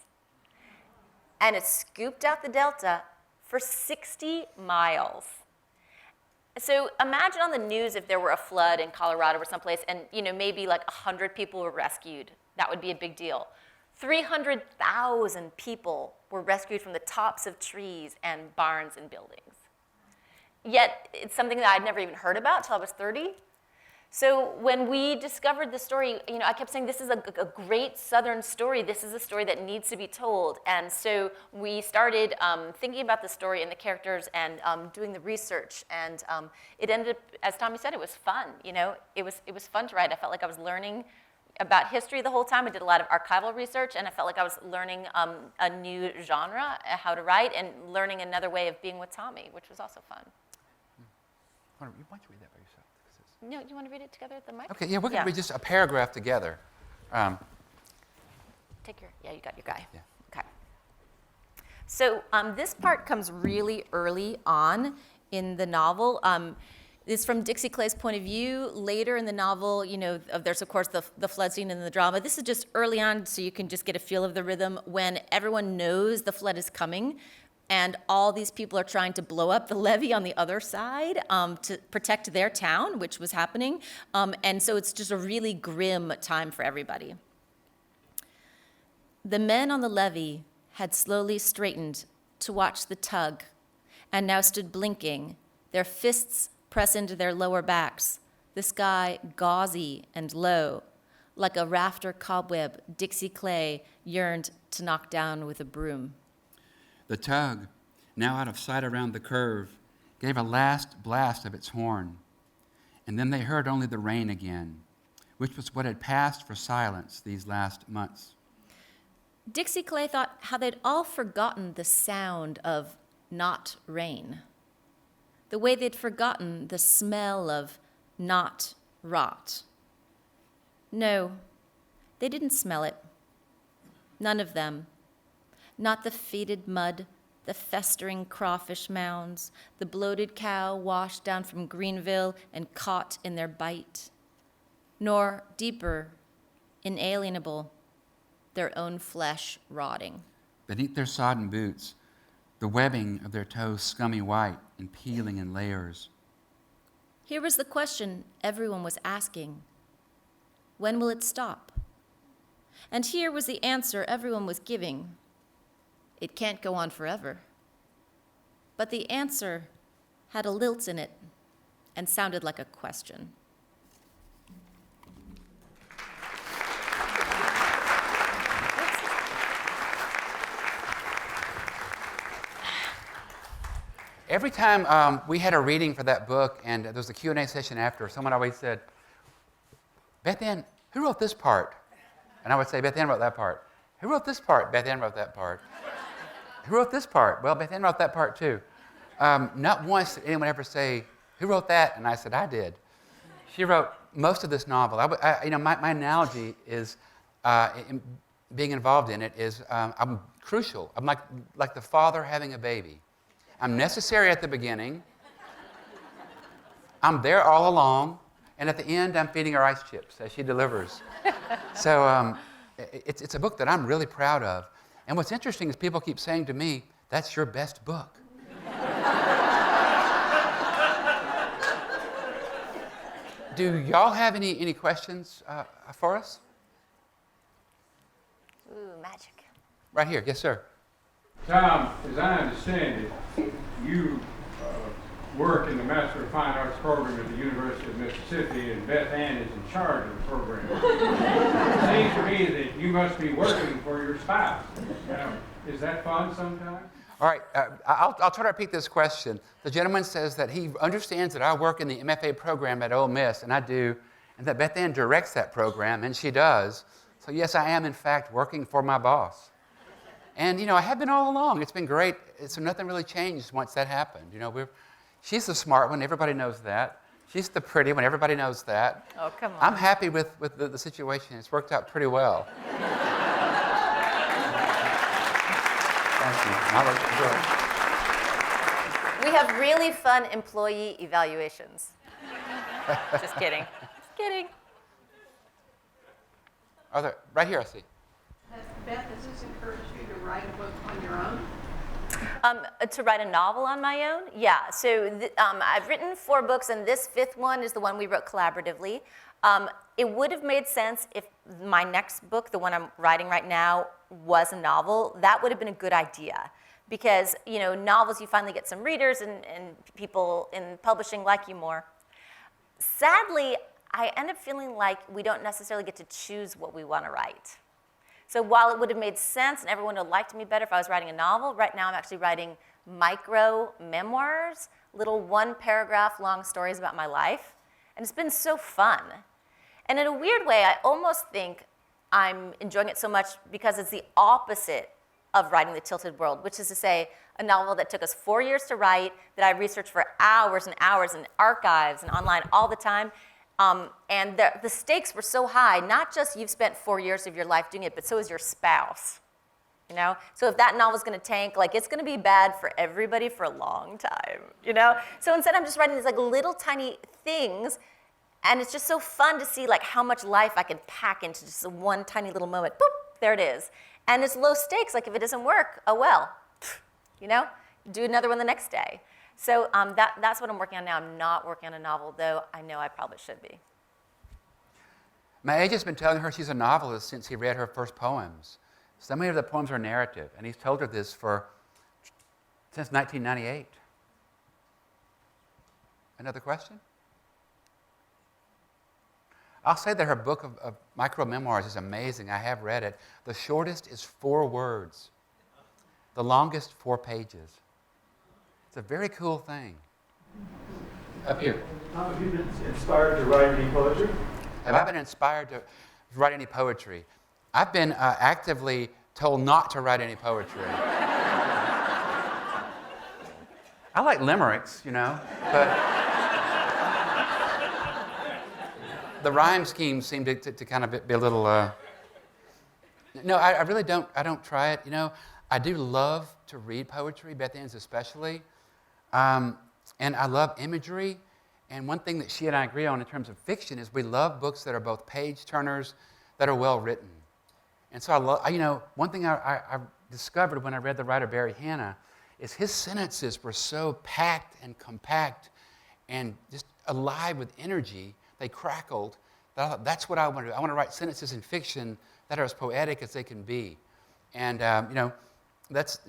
And it scooped out the delta for 60 miles. So imagine on the news if there were a flood in Colorado or someplace and maybe like 100 people were rescued. That would be a big deal. 300,000 people were rescued from the tops of trees and barns and buildings. Yet it's something that I'd never even heard about until I was 30. So when we discovered the story, I kept saying, this is a great Southern story. This is a story that needs to be told. And so we started thinking about the story and the characters and doing the research. And it ended up, as Tommy said, it was fun. It was fun to write. I felt like I was learning about history the whole time. I did a lot of archival research, and I felt like I was learning a new genre, how to write, and learning another way of being with Tommy, which was also fun. Why don't you read that by yourself? No, you want to read it together at the mic? Okay, yeah, we're going to read just a paragraph together. You got your guy. Yeah. Okay. So this part comes really early on in the novel. It's from Dixie Clay's point of view. Later in the novel, there's of course the flood scene and the drama. This is just early on, so you can just get a feel of the rhythm when everyone knows the flood is coming. And all these people are trying to blow up the levee on the other side to protect their town, which was happening. And so it's just a really grim time for everybody. The men on the levee had slowly straightened to watch the tug and now stood blinking, their fists pressed into their lower backs, the sky gauzy and low, like a rafter cobweb Dixie Clay yearned to knock down with a broom. The tug, now out of sight around the curve, gave a last blast of its horn. And then they heard only the rain again, which was what had passed for silence these last months. Dixie Clay thought how they'd all forgotten the sound of not rain, the way they'd forgotten the smell of not rot. No, they didn't smell it. None of them. Not the faded mud, the festering crawfish mounds, the bloated cow washed down from Greenville and caught in their bite. Nor, deeper, inalienable, their own flesh rotting. Beneath their sodden boots, the webbing of their toes scummy white and peeling in layers. Here was the question everyone was asking. When will it stop? And here was the answer everyone was giving. It can't go on forever. But the answer had a lilt in it and sounded like a question. Every time we had a reading for that book and there was a Q&A session after, someone always said, Beth Ann, who wrote this part? And I would say, Beth Ann wrote that part. Who wrote this part? Beth Ann wrote that part. Who wrote this part? Well, Beth Ann wrote that part too. Not once did anyone ever say, who wrote that? And I said, I did. She wrote most of this novel. My analogy is, being involved in it is, I'm crucial. I'm like the father having a baby. I'm necessary at the beginning. I'm there all along. And at the end, I'm feeding her ice chips as she delivers. So it's a book that I'm really proud of. And what's interesting is people keep saying to me, that's your best book. Do y'all have any questions for us? Ooh, magic. Right here. Yes, sir. Tom, as I understand it, you work in the Master of Fine Arts program at the University of Mississippi, and Beth Ann is in charge of the program. It seems to me that you must be working for your spouse. Is that fun sometimes? All right, I'll try to repeat this question. The gentleman says that he understands that I work in the MFA program at Ole Miss, and I do, and that Beth Ann directs that program, and she does. So yes, I am in fact working for my boss. And I have been all along. It's been great. So nothing really changed once that happened. She's the smart one. Everybody knows that. She's the pretty one. Everybody knows that. Oh, come on. I'm happy with the situation. It's worked out pretty well. Thank you. We have really fun employee evaluations. Just kidding. Just kidding. Right here, I see. Beth, has this encouraged you to write a book on your own? To write a novel on my own? Yeah. So I've written 4 books, and this 5th one is the one we wrote collaboratively. It would have made sense if my next book, the one I'm writing right now, was a novel. That would have been a good idea. Because, novels, you finally get some readers and people in publishing like you more. Sadly, I end up feeling like we don't necessarily get to choose what we want to write. So while it would have made sense and everyone would have liked me better if I was writing a novel, right now I'm actually writing micro memoirs, little 1-paragraph long stories about my life. And it's been so fun. And in a weird way, I almost think I'm enjoying it so much because it's the opposite of writing The Tilted World, which is to say a novel that took us 4 years to write, that I researched for hours and hours in archives and online all the time. And the stakes were so high, not just you've spent 4 years of your life doing it, but so is your spouse. So if that novel's going to tank, it's going to be bad for everybody for a long time, So instead I'm just writing these little tiny things, and it's just so fun to see how much life I can pack into just one tiny little moment. Boop, there it is. And it's low stakes, if it doesn't work, oh well, do another one the next day. So that's what I'm working on now. I'm not working on a novel, though I know I probably should be. My agent's been telling her she's a novelist since he read her first poems. So many of the poems are narrative, and he's told her this since 1998. Another question? I'll say that her book of micro-memoirs is amazing. I have read it. The shortest is 4 words. The longest, 4 pages. It's a very cool thing. Up here. How have you been inspired to write any poetry? Have I been inspired to write any poetry? I've been actively told not to write any poetry. I like limericks, but the rhyme schemes seem to kind of be a little... No, I really don't. I don't try it. I do love to read poetry, Beth Ann's especially. And I love imagery. And one thing that she and I agree on in terms of fiction is we love books that are both page-turners, that are well-written. And so one thing I discovered when I read the writer Barry Hannah is his sentences were so packed and compact and just alive with energy. They crackled. That I thought, that's what I want to do. I want to write sentences in fiction that are as poetic as they can be. And, that's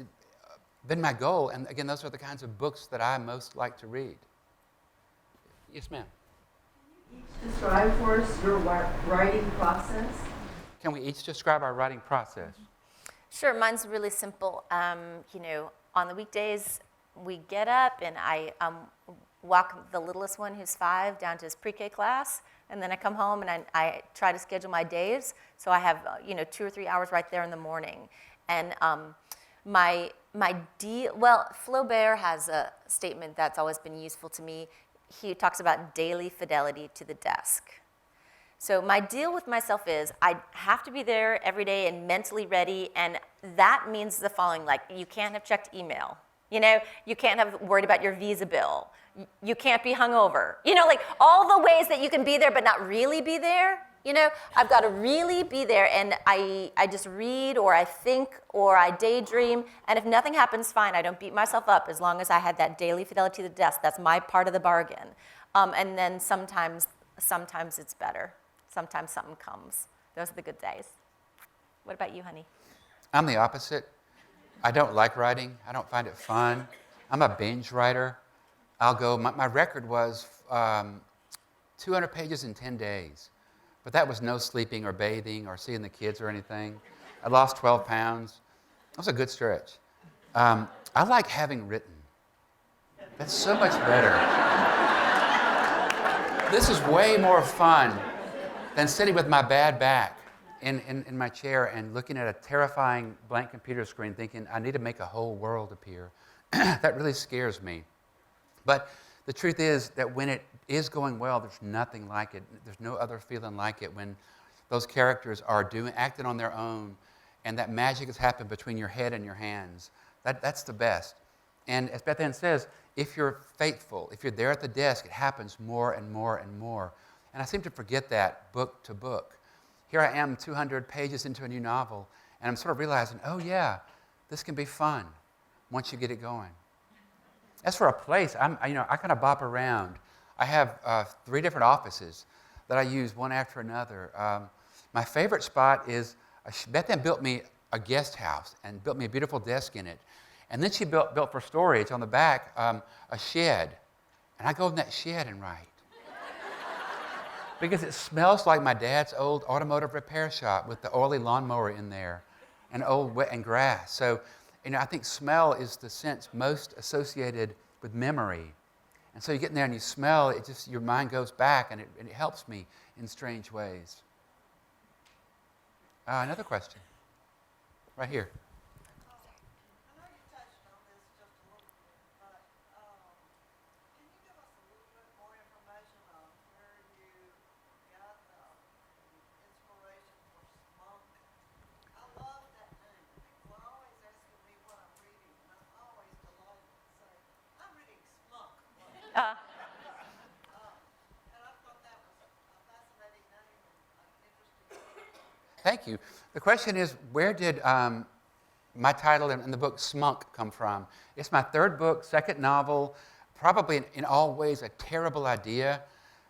been my goal. And again, those are the kinds of books that I most like to read. Yes, ma'am. Can you each describe for us your writing process? Can we each describe our writing process? Sure, mine's really simple. On the weekdays, we get up and I walk the littlest one who's 5 down to his pre-K class, and then I come home and I try to schedule my days, so I have 2 or 3 hours right there in the morning. And Flaubert has a statement that's always been useful to me. He talks about daily fidelity to the desk. So my deal with myself is I have to be there every day and mentally ready, and that means the following, you can't have checked email. You can't have worried about your visa bill. You can't be hungover. All the ways that you can be there but not really be there. I've got to really be there, and I just read or I think or I daydream, and if nothing happens, fine. I don't beat myself up as long as I had that daily fidelity to the desk. That's my part of the bargain. And then sometimes it's better. Sometimes something comes. Those are the good days. What about you, honey? I'm the opposite. I don't like writing. I don't find it fun. I'm a binge writer. I'll go, my record was 200 pages in 10 days. But that was no sleeping or bathing or seeing the kids or anything. I lost 12 pounds. That was a good stretch. I like having written. That's so much better. This is way more fun than sitting with my bad back in my chair and looking at a terrifying blank computer screen thinking, I need to make a whole world appear. That really scares me. But the truth is that when it is going well, there's nothing like it. There's no other feeling like it when those characters are acting on their own and that magic has happened between your head and your hands. That's the best. And as Beth Ann says, if you're faithful, if you're there at the desk, it happens more and more and more. And I seem to forget that book to book. Here I am 200 pages into a new novel, and I'm sort of realizing, oh yeah, this can be fun once you get it going. As for a place, I kind of bop around. I have 3 different offices that I use one after another. My favorite spot is, Beth Ann built me a guest house and built me a beautiful desk in it. And then she built for storage on the back a shed. And I go in that shed and write. Because it smells like my dad's old automotive repair shop with the oily lawnmower in there and old wet and grass. So, I think smell is the sense most associated with memory. And so you get in there and you smell, it just, your mind goes back, and it helps me in strange ways. Another question. Right here. I know you touched on this just a little bit, but can you give us a little bit more information on where you got the inspiration for Smunk? I love that name. People are always asking me what I'm reading, and I'm always delighted to say, I'm reading Smunk. And I thought that was a fascinating name and an interesting. Thank you. The question is, where did my title in the book Smunk come from? It's my 3rd book, 2nd novel, probably in all ways a terrible idea.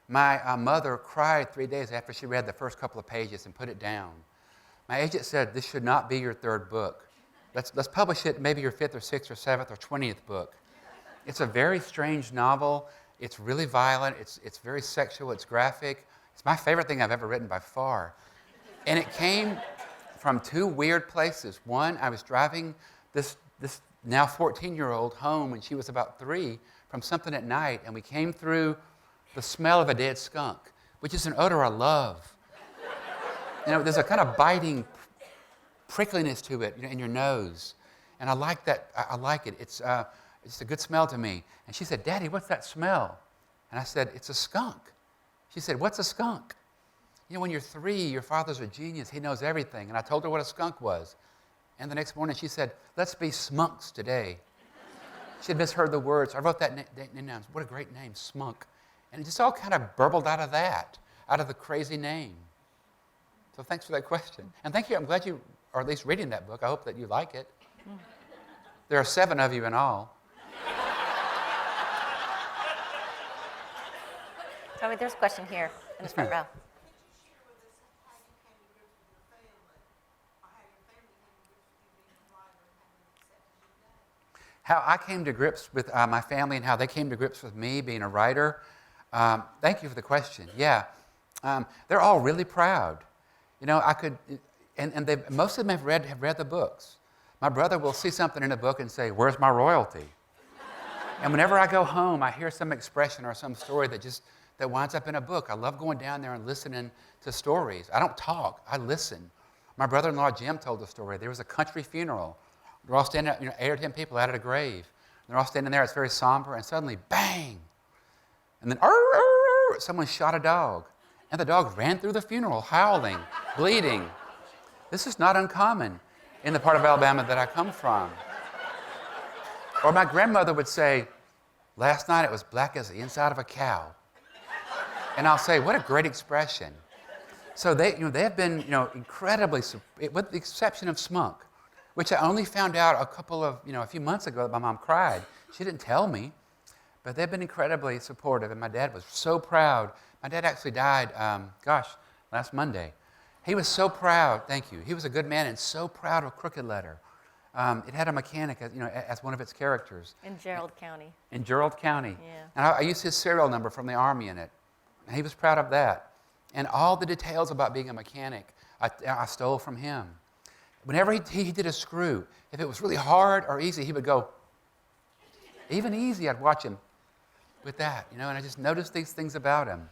My mother cried 3 days after she read the first couple of pages and put it down. My agent said, this should not be your 3rd book. Let's publish it, maybe your 5th or 6th or 7th or 20th book. It's a very strange novel. It's really violent. It's very sexual. It's graphic. It's my favorite thing I've ever written by far. And it came from 2 weird places. One, I was driving this now 14-year-old home when she was about 3 from something at night, and we came through the smell of a dead skunk, which is an odor I love. There's a kind of biting prickliness to it in your nose, and I like that. I like it. It's a good smell to me. And she said, Daddy, what's that smell? And I said, it's a skunk. She said, what's a skunk? When you're 3, your father's a genius. He knows everything. And I told her what a skunk was. And the next morning she said, let's be smunks today. She had misheard the words. I wrote that name down. What a great name, Smunk. And it just all kind of burbled out of that, out of the crazy name. So thanks for that question. And thank you. I'm glad you are at least reading that book. I hope that you like it. There are 7 of you in all. Tell me, there's a question here in the front row. How I came to grips with my family and how they came to grips with me being a writer. Thank you for the question. Yeah, they're all really proud. I could, and most of them have read the books. My brother will see something in a book and say, "Where's my royalty?" And whenever I go home, I hear some expression or some story that winds up in a book. I love going down there and listening to stories. I don't talk. I listen. My brother-in-law Jim told a story. There was a country funeral. They're all standing, 8 or 10 people out at a grave. They're all standing there. It's very somber, and suddenly, bang! And then, someone shot a dog, and the dog ran through the funeral, howling, bleeding. This is not uncommon in the part of Alabama that I come from. Or my grandmother would say, last night it was black as the inside of a cow. And I'll say, what a great expression. So they have been, incredibly, with the exception of Smunk, which I only found out a few months ago that my mom cried. She didn't tell me, but they've been incredibly supportive, and my dad was so proud. My dad actually died, last Monday. He was so proud, thank you. He was a good man and so proud of Crooked Letter. It had a mechanic, as one of its characters. In Gerald County. In Gerald County. Yeah. And I used his serial number from the Army in it. And he was proud of that. And all the details about being a mechanic, I stole from him. Whenever he did a screw, if it was really hard or easy, he would go, even easy, I'd watch him with that, and I just noticed these things about him.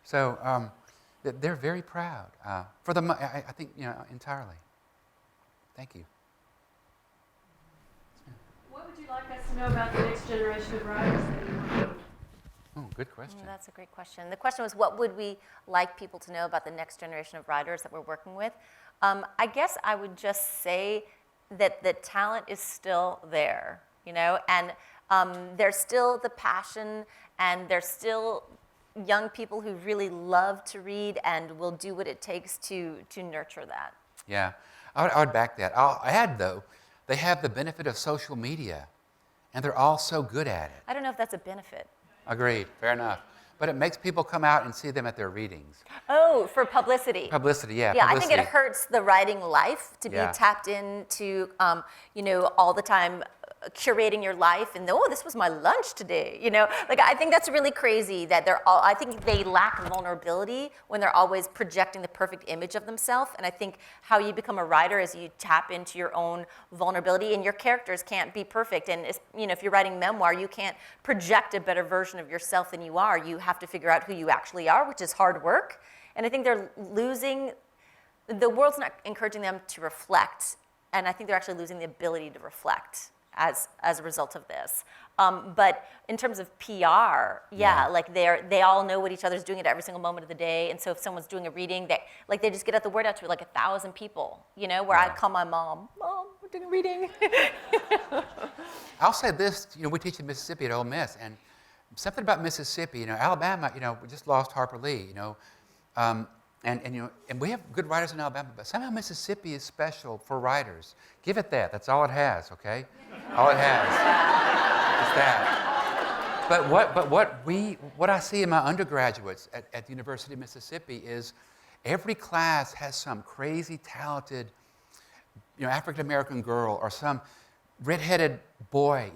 So they're very proud, for them, I think, entirely. Thank you. What would you like us to know about the next generation of writers that you work with? Oh, good question. That's a great question. The question was, what would we like people to know about the next generation of writers that we're working with? I guess I would just say that the talent is still there, and There's still the passion, and there's still young people who really love to read and will do what it takes to nurture that. Yeah, I would back that. I'll add, though, they have the benefit of social media, and they're all so good at it. I don't know if that's a benefit. Agreed, fair enough. But it makes people come out and see them at their readings. Oh, for publicity. Publicity, yeah. Yeah, publicity. I think it hurts the writing life to be Yeah. tapped into, all the time curating your life and, oh, this was my lunch today, Like, I think that's really crazy that I think they lack vulnerability when they're always projecting the perfect image of themselves. And I think how you become a writer is you tap into your own vulnerability, and your characters can't be perfect. And, if you're writing memoir, you can't project a better version of yourself than you are. You have to figure out who you actually are, which is hard work. And I think the world's not encouraging them to reflect, and I think they're actually losing the ability to reflect as a result of this. But in terms of PR, like they all know what each other's doing at every single moment of the day. And so if someone's doing a reading, they just get the word out to like 1,000 people, where I'd call my mom, we're doing a reading. I'll say this, we teach in Mississippi at Ole Miss, and something about Mississippi, Alabama, we just lost Harper Lee, and we have good writers in Alabama, but somehow Mississippi is special for writers. Give it that. That's all it has, okay? All it has. It's that. But what I see in my undergraduates at the University of Mississippi is every class has some crazy talented, African American girl or some redheaded boy.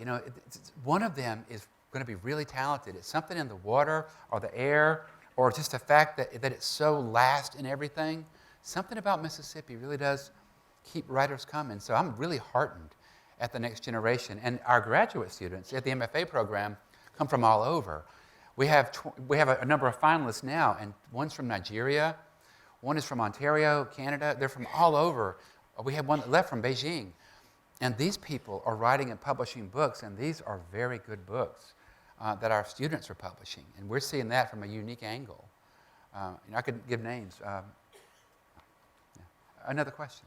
One of them is going to be really talented. It's something in the water or the air, or just the fact that it's so last in everything. Something about Mississippi really does keep writers coming. So I'm really heartened at the next generation. And our graduate students at the MFA program come from all over. We have a number of finalists now, and one's from Nigeria, one is from Ontario, Canada. They're from all over. We have one that left from Beijing. And these people are writing and publishing books, and these are very good books that our students are publishing. And we're seeing that from a unique angle. I could give names. Another question.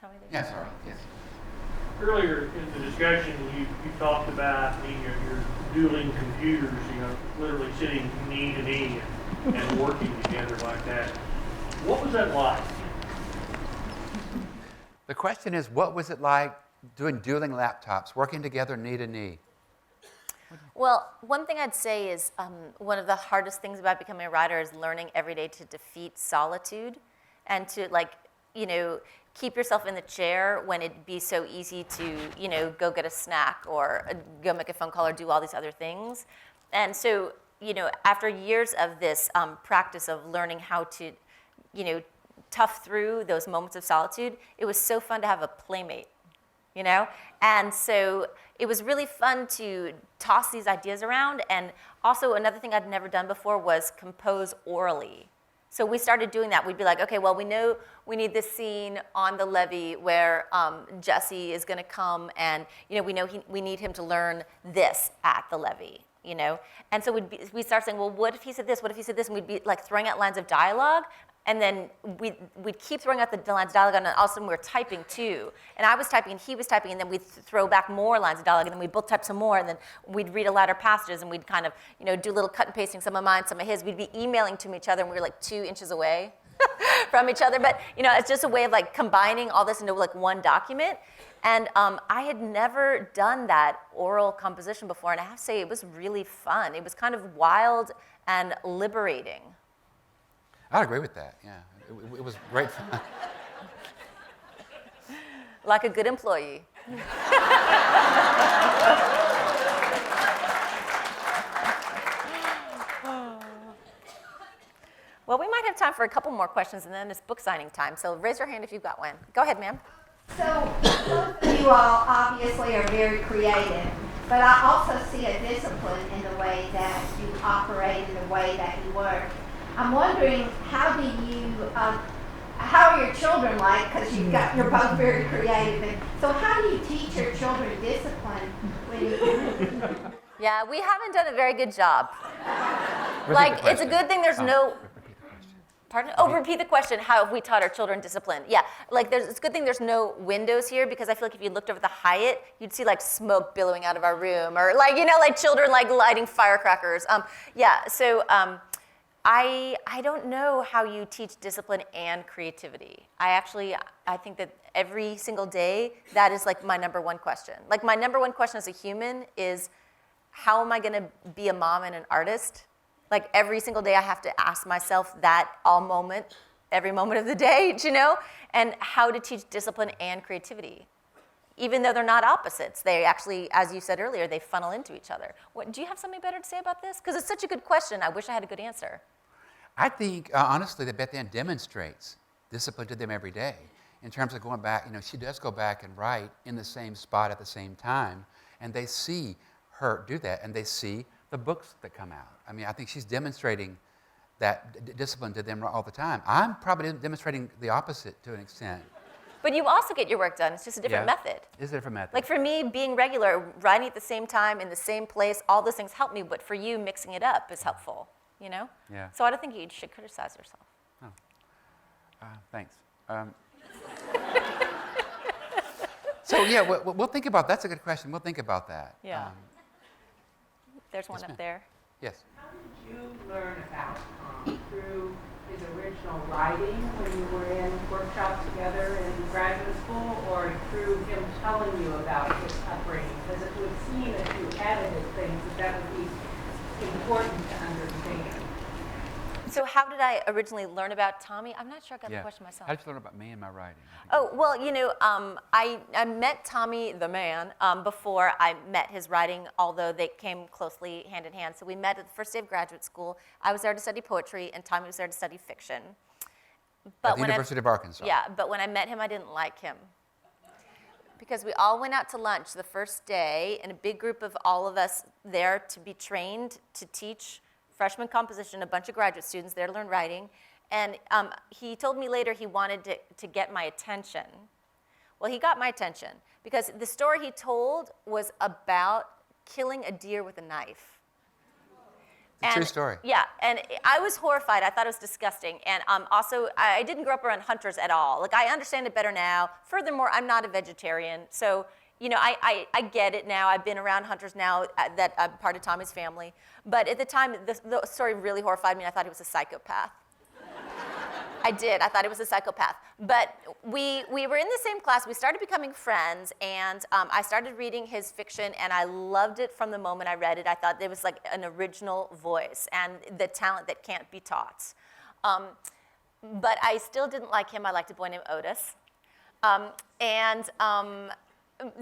Tell me that. Yeah, sorry. Yes. Earlier in the discussion, you talked about your dueling computers, literally sitting knee to knee and working together like that. What was that like? The question is, what was it like doing dueling laptops, working together knee to knee? Well, one thing I'd say is one of the hardest things about becoming a writer is learning every day to defeat solitude and to, keep yourself in the chair when it'd be so easy to, go get a snack or go make a phone call or do all these other things. And so, after years of this practice of learning how to, tough through those moments of solitude, it was so fun to have a playmate. And so it was really fun to toss these ideas around. And also another thing I'd never done before was compose orally. So we started doing that. We'd be like, okay, well, we know we need this scene on the levee where Jesse is going to come, and we know we need him to learn this at the levee. And so we'd start saying, well, what if he said this? What if he said this? And we'd be like throwing out lines of dialogue. And then we'd keep throwing out the lines of dialogue, and all of a sudden we were typing too. And I was typing, and he was typing, and then we'd throw back more lines of dialogue, and then we'd both type some more, and then we'd read aloud our passages, and we'd kind of, do a little cut and pasting, some of mine, some of his. We'd be emailing to each other, and we were like 2 inches away from each other. But, it's just a way of like combining all this into like one document. And I had never done that oral composition before, and I have to say it was really fun. It was kind of wild and liberating. I'd agree with that, yeah. It was great fun. Like a good employee. Well, we might have time for a couple more questions, and then it's book signing time. So raise your hand if you've got one. Go ahead, ma'am. So both of you all obviously are very creative, but I also see a discipline in the way that you operate, in the way that you work. I'm wondering, how are your children like? Because you're both very creative. And so how do you teach your children discipline when you? Yeah, we haven't done a very good job. Repeat the It's a good thing there's no. Repeat the question. Pardon? Oh, repeat the question. How have we taught our children discipline? Yeah, like it's a good thing there's no windows here, because I feel like if you looked over the Hyatt, you'd see like smoke billowing out of our room, or like, like children like lighting firecrackers. I don't know how you teach discipline and creativity. I think that every single day, that is like my number one question. Like my number one question as a human is, how am I gonna be a mom and an artist? Like every single day I have to ask myself that every moment of the day, and how to teach discipline and creativity. Even though they're not opposites, they actually, as you said earlier, they funnel into each other. Do you have something better to say about this? Because it's such a good question. I wish I had a good answer. I think, honestly, that Beth Ann demonstrates discipline to them every day in terms of going back. She does go back and write in the same spot at the same time, and they see her do that, and they see the books that come out. I mean, I think she's demonstrating that discipline to them all the time. I'm probably demonstrating the opposite to an extent. But you also get your work done. It's just a different method. It's a different method. Like for me, being regular, writing at the same time, in the same place, all those things help me. But for you, mixing it up is helpful, Yeah. So I don't think you should criticize yourself. Oh. Thanks. So yeah, we'll think about, that's a good question. We'll think about that. Yeah. There's one up there. Yes. How did you learn about Tom? Through his original writing when you were in workshops together in graduate school, or through him telling you about his upbringing? Because it would seem if you edited things that would be important to understand. So how did I originally learn about Tommy? I'm not sure I got the question myself. How did you learn about me and my writing? Oh, well, I met Tommy the man before I met his writing, although they came closely hand in hand. So we met at the first day of graduate school. I was there to study poetry, and Tommy was there to study fiction. At the University of Arkansas. Yeah, but when I met him, I didn't like him. Because we all went out to lunch the first day, in a big group of all of us there to be trained to teach freshman composition, a bunch of graduate students there to learn writing. And he told me later he wanted to get my attention. Well, he got my attention because the story he told was about killing a deer with a knife. It's a true story. Yeah, and I was horrified. I thought it was disgusting. And also, I didn't grow up around hunters at all. Like, I understand it better now. Furthermore, I'm not a vegetarian. So, I get it now. I've been around hunters now that I'm part of Tommy's family. But at the time, the story really horrified me. I thought he was a psychopath. I did. I thought he was a psychopath. But we were in the same class. We started becoming friends, and I started reading his fiction, and I loved it from the moment I read it. I thought it was like an original voice and the talent that can't be taught. But I still didn't like him. I liked a boy named Otis.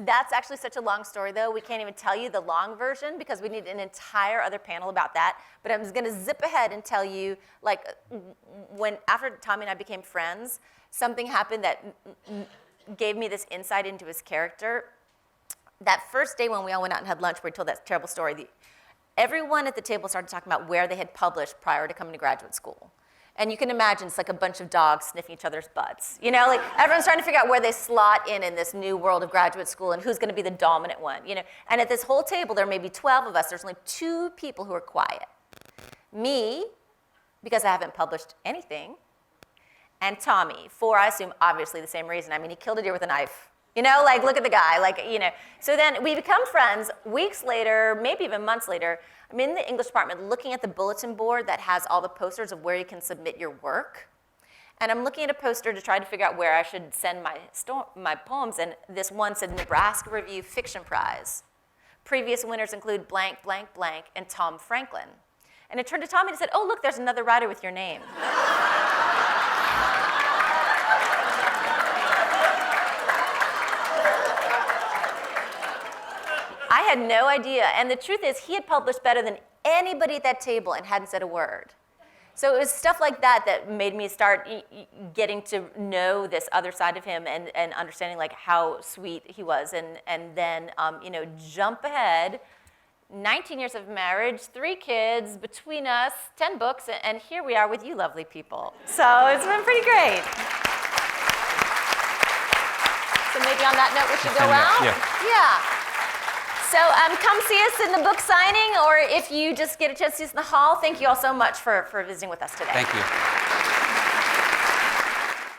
That's actually such a long story, though. We can't even tell you the long version because we need an entire other panel about that. But I'm just going to zip ahead and tell you, like, after Tommy and I became friends, something happened that gave me this insight into his character. That first day when we all went out and had lunch where he told that terrible story, everyone at the table started talking about where they had published prior to coming to graduate school. And you can imagine it's like a bunch of dogs sniffing each other's butts. Like everyone's trying to figure out where they slot in this new world of graduate school and who's going to be the dominant one. And at this whole table, there may be 12 of us. There's only 2 people who are quiet. Me, because I haven't published anything, and Tommy, for, I assume, obviously the same reason. I mean, he killed a deer with a knife. Like, look at the guy, So then we become friends. Weeks later, maybe even months later, I'm in the English department looking at the bulletin board that has all the posters of where you can submit your work. And I'm looking at a poster to try to figure out where I should send my poems, and this one said Nebraska Review Fiction Prize. Previous winners include blank, blank, blank, and Tom Franklin. And it turned to Tommy and said, oh, look, there's another writer with your name. I had no idea. And the truth is, he had published better than anybody at that table and hadn't said a word. So it was stuff like that that made me start getting to know this other side of him and understanding like how sweet he was. And then, jump ahead, 19 years of marriage, 3 kids, between us, 10 books, and here we are with you lovely people. So it's been pretty great. So maybe on that note, we should go out? Yeah. So come see us in the book signing, or if you just get a chance to see us in the hall, thank you all so much for visiting with us today. Thank you.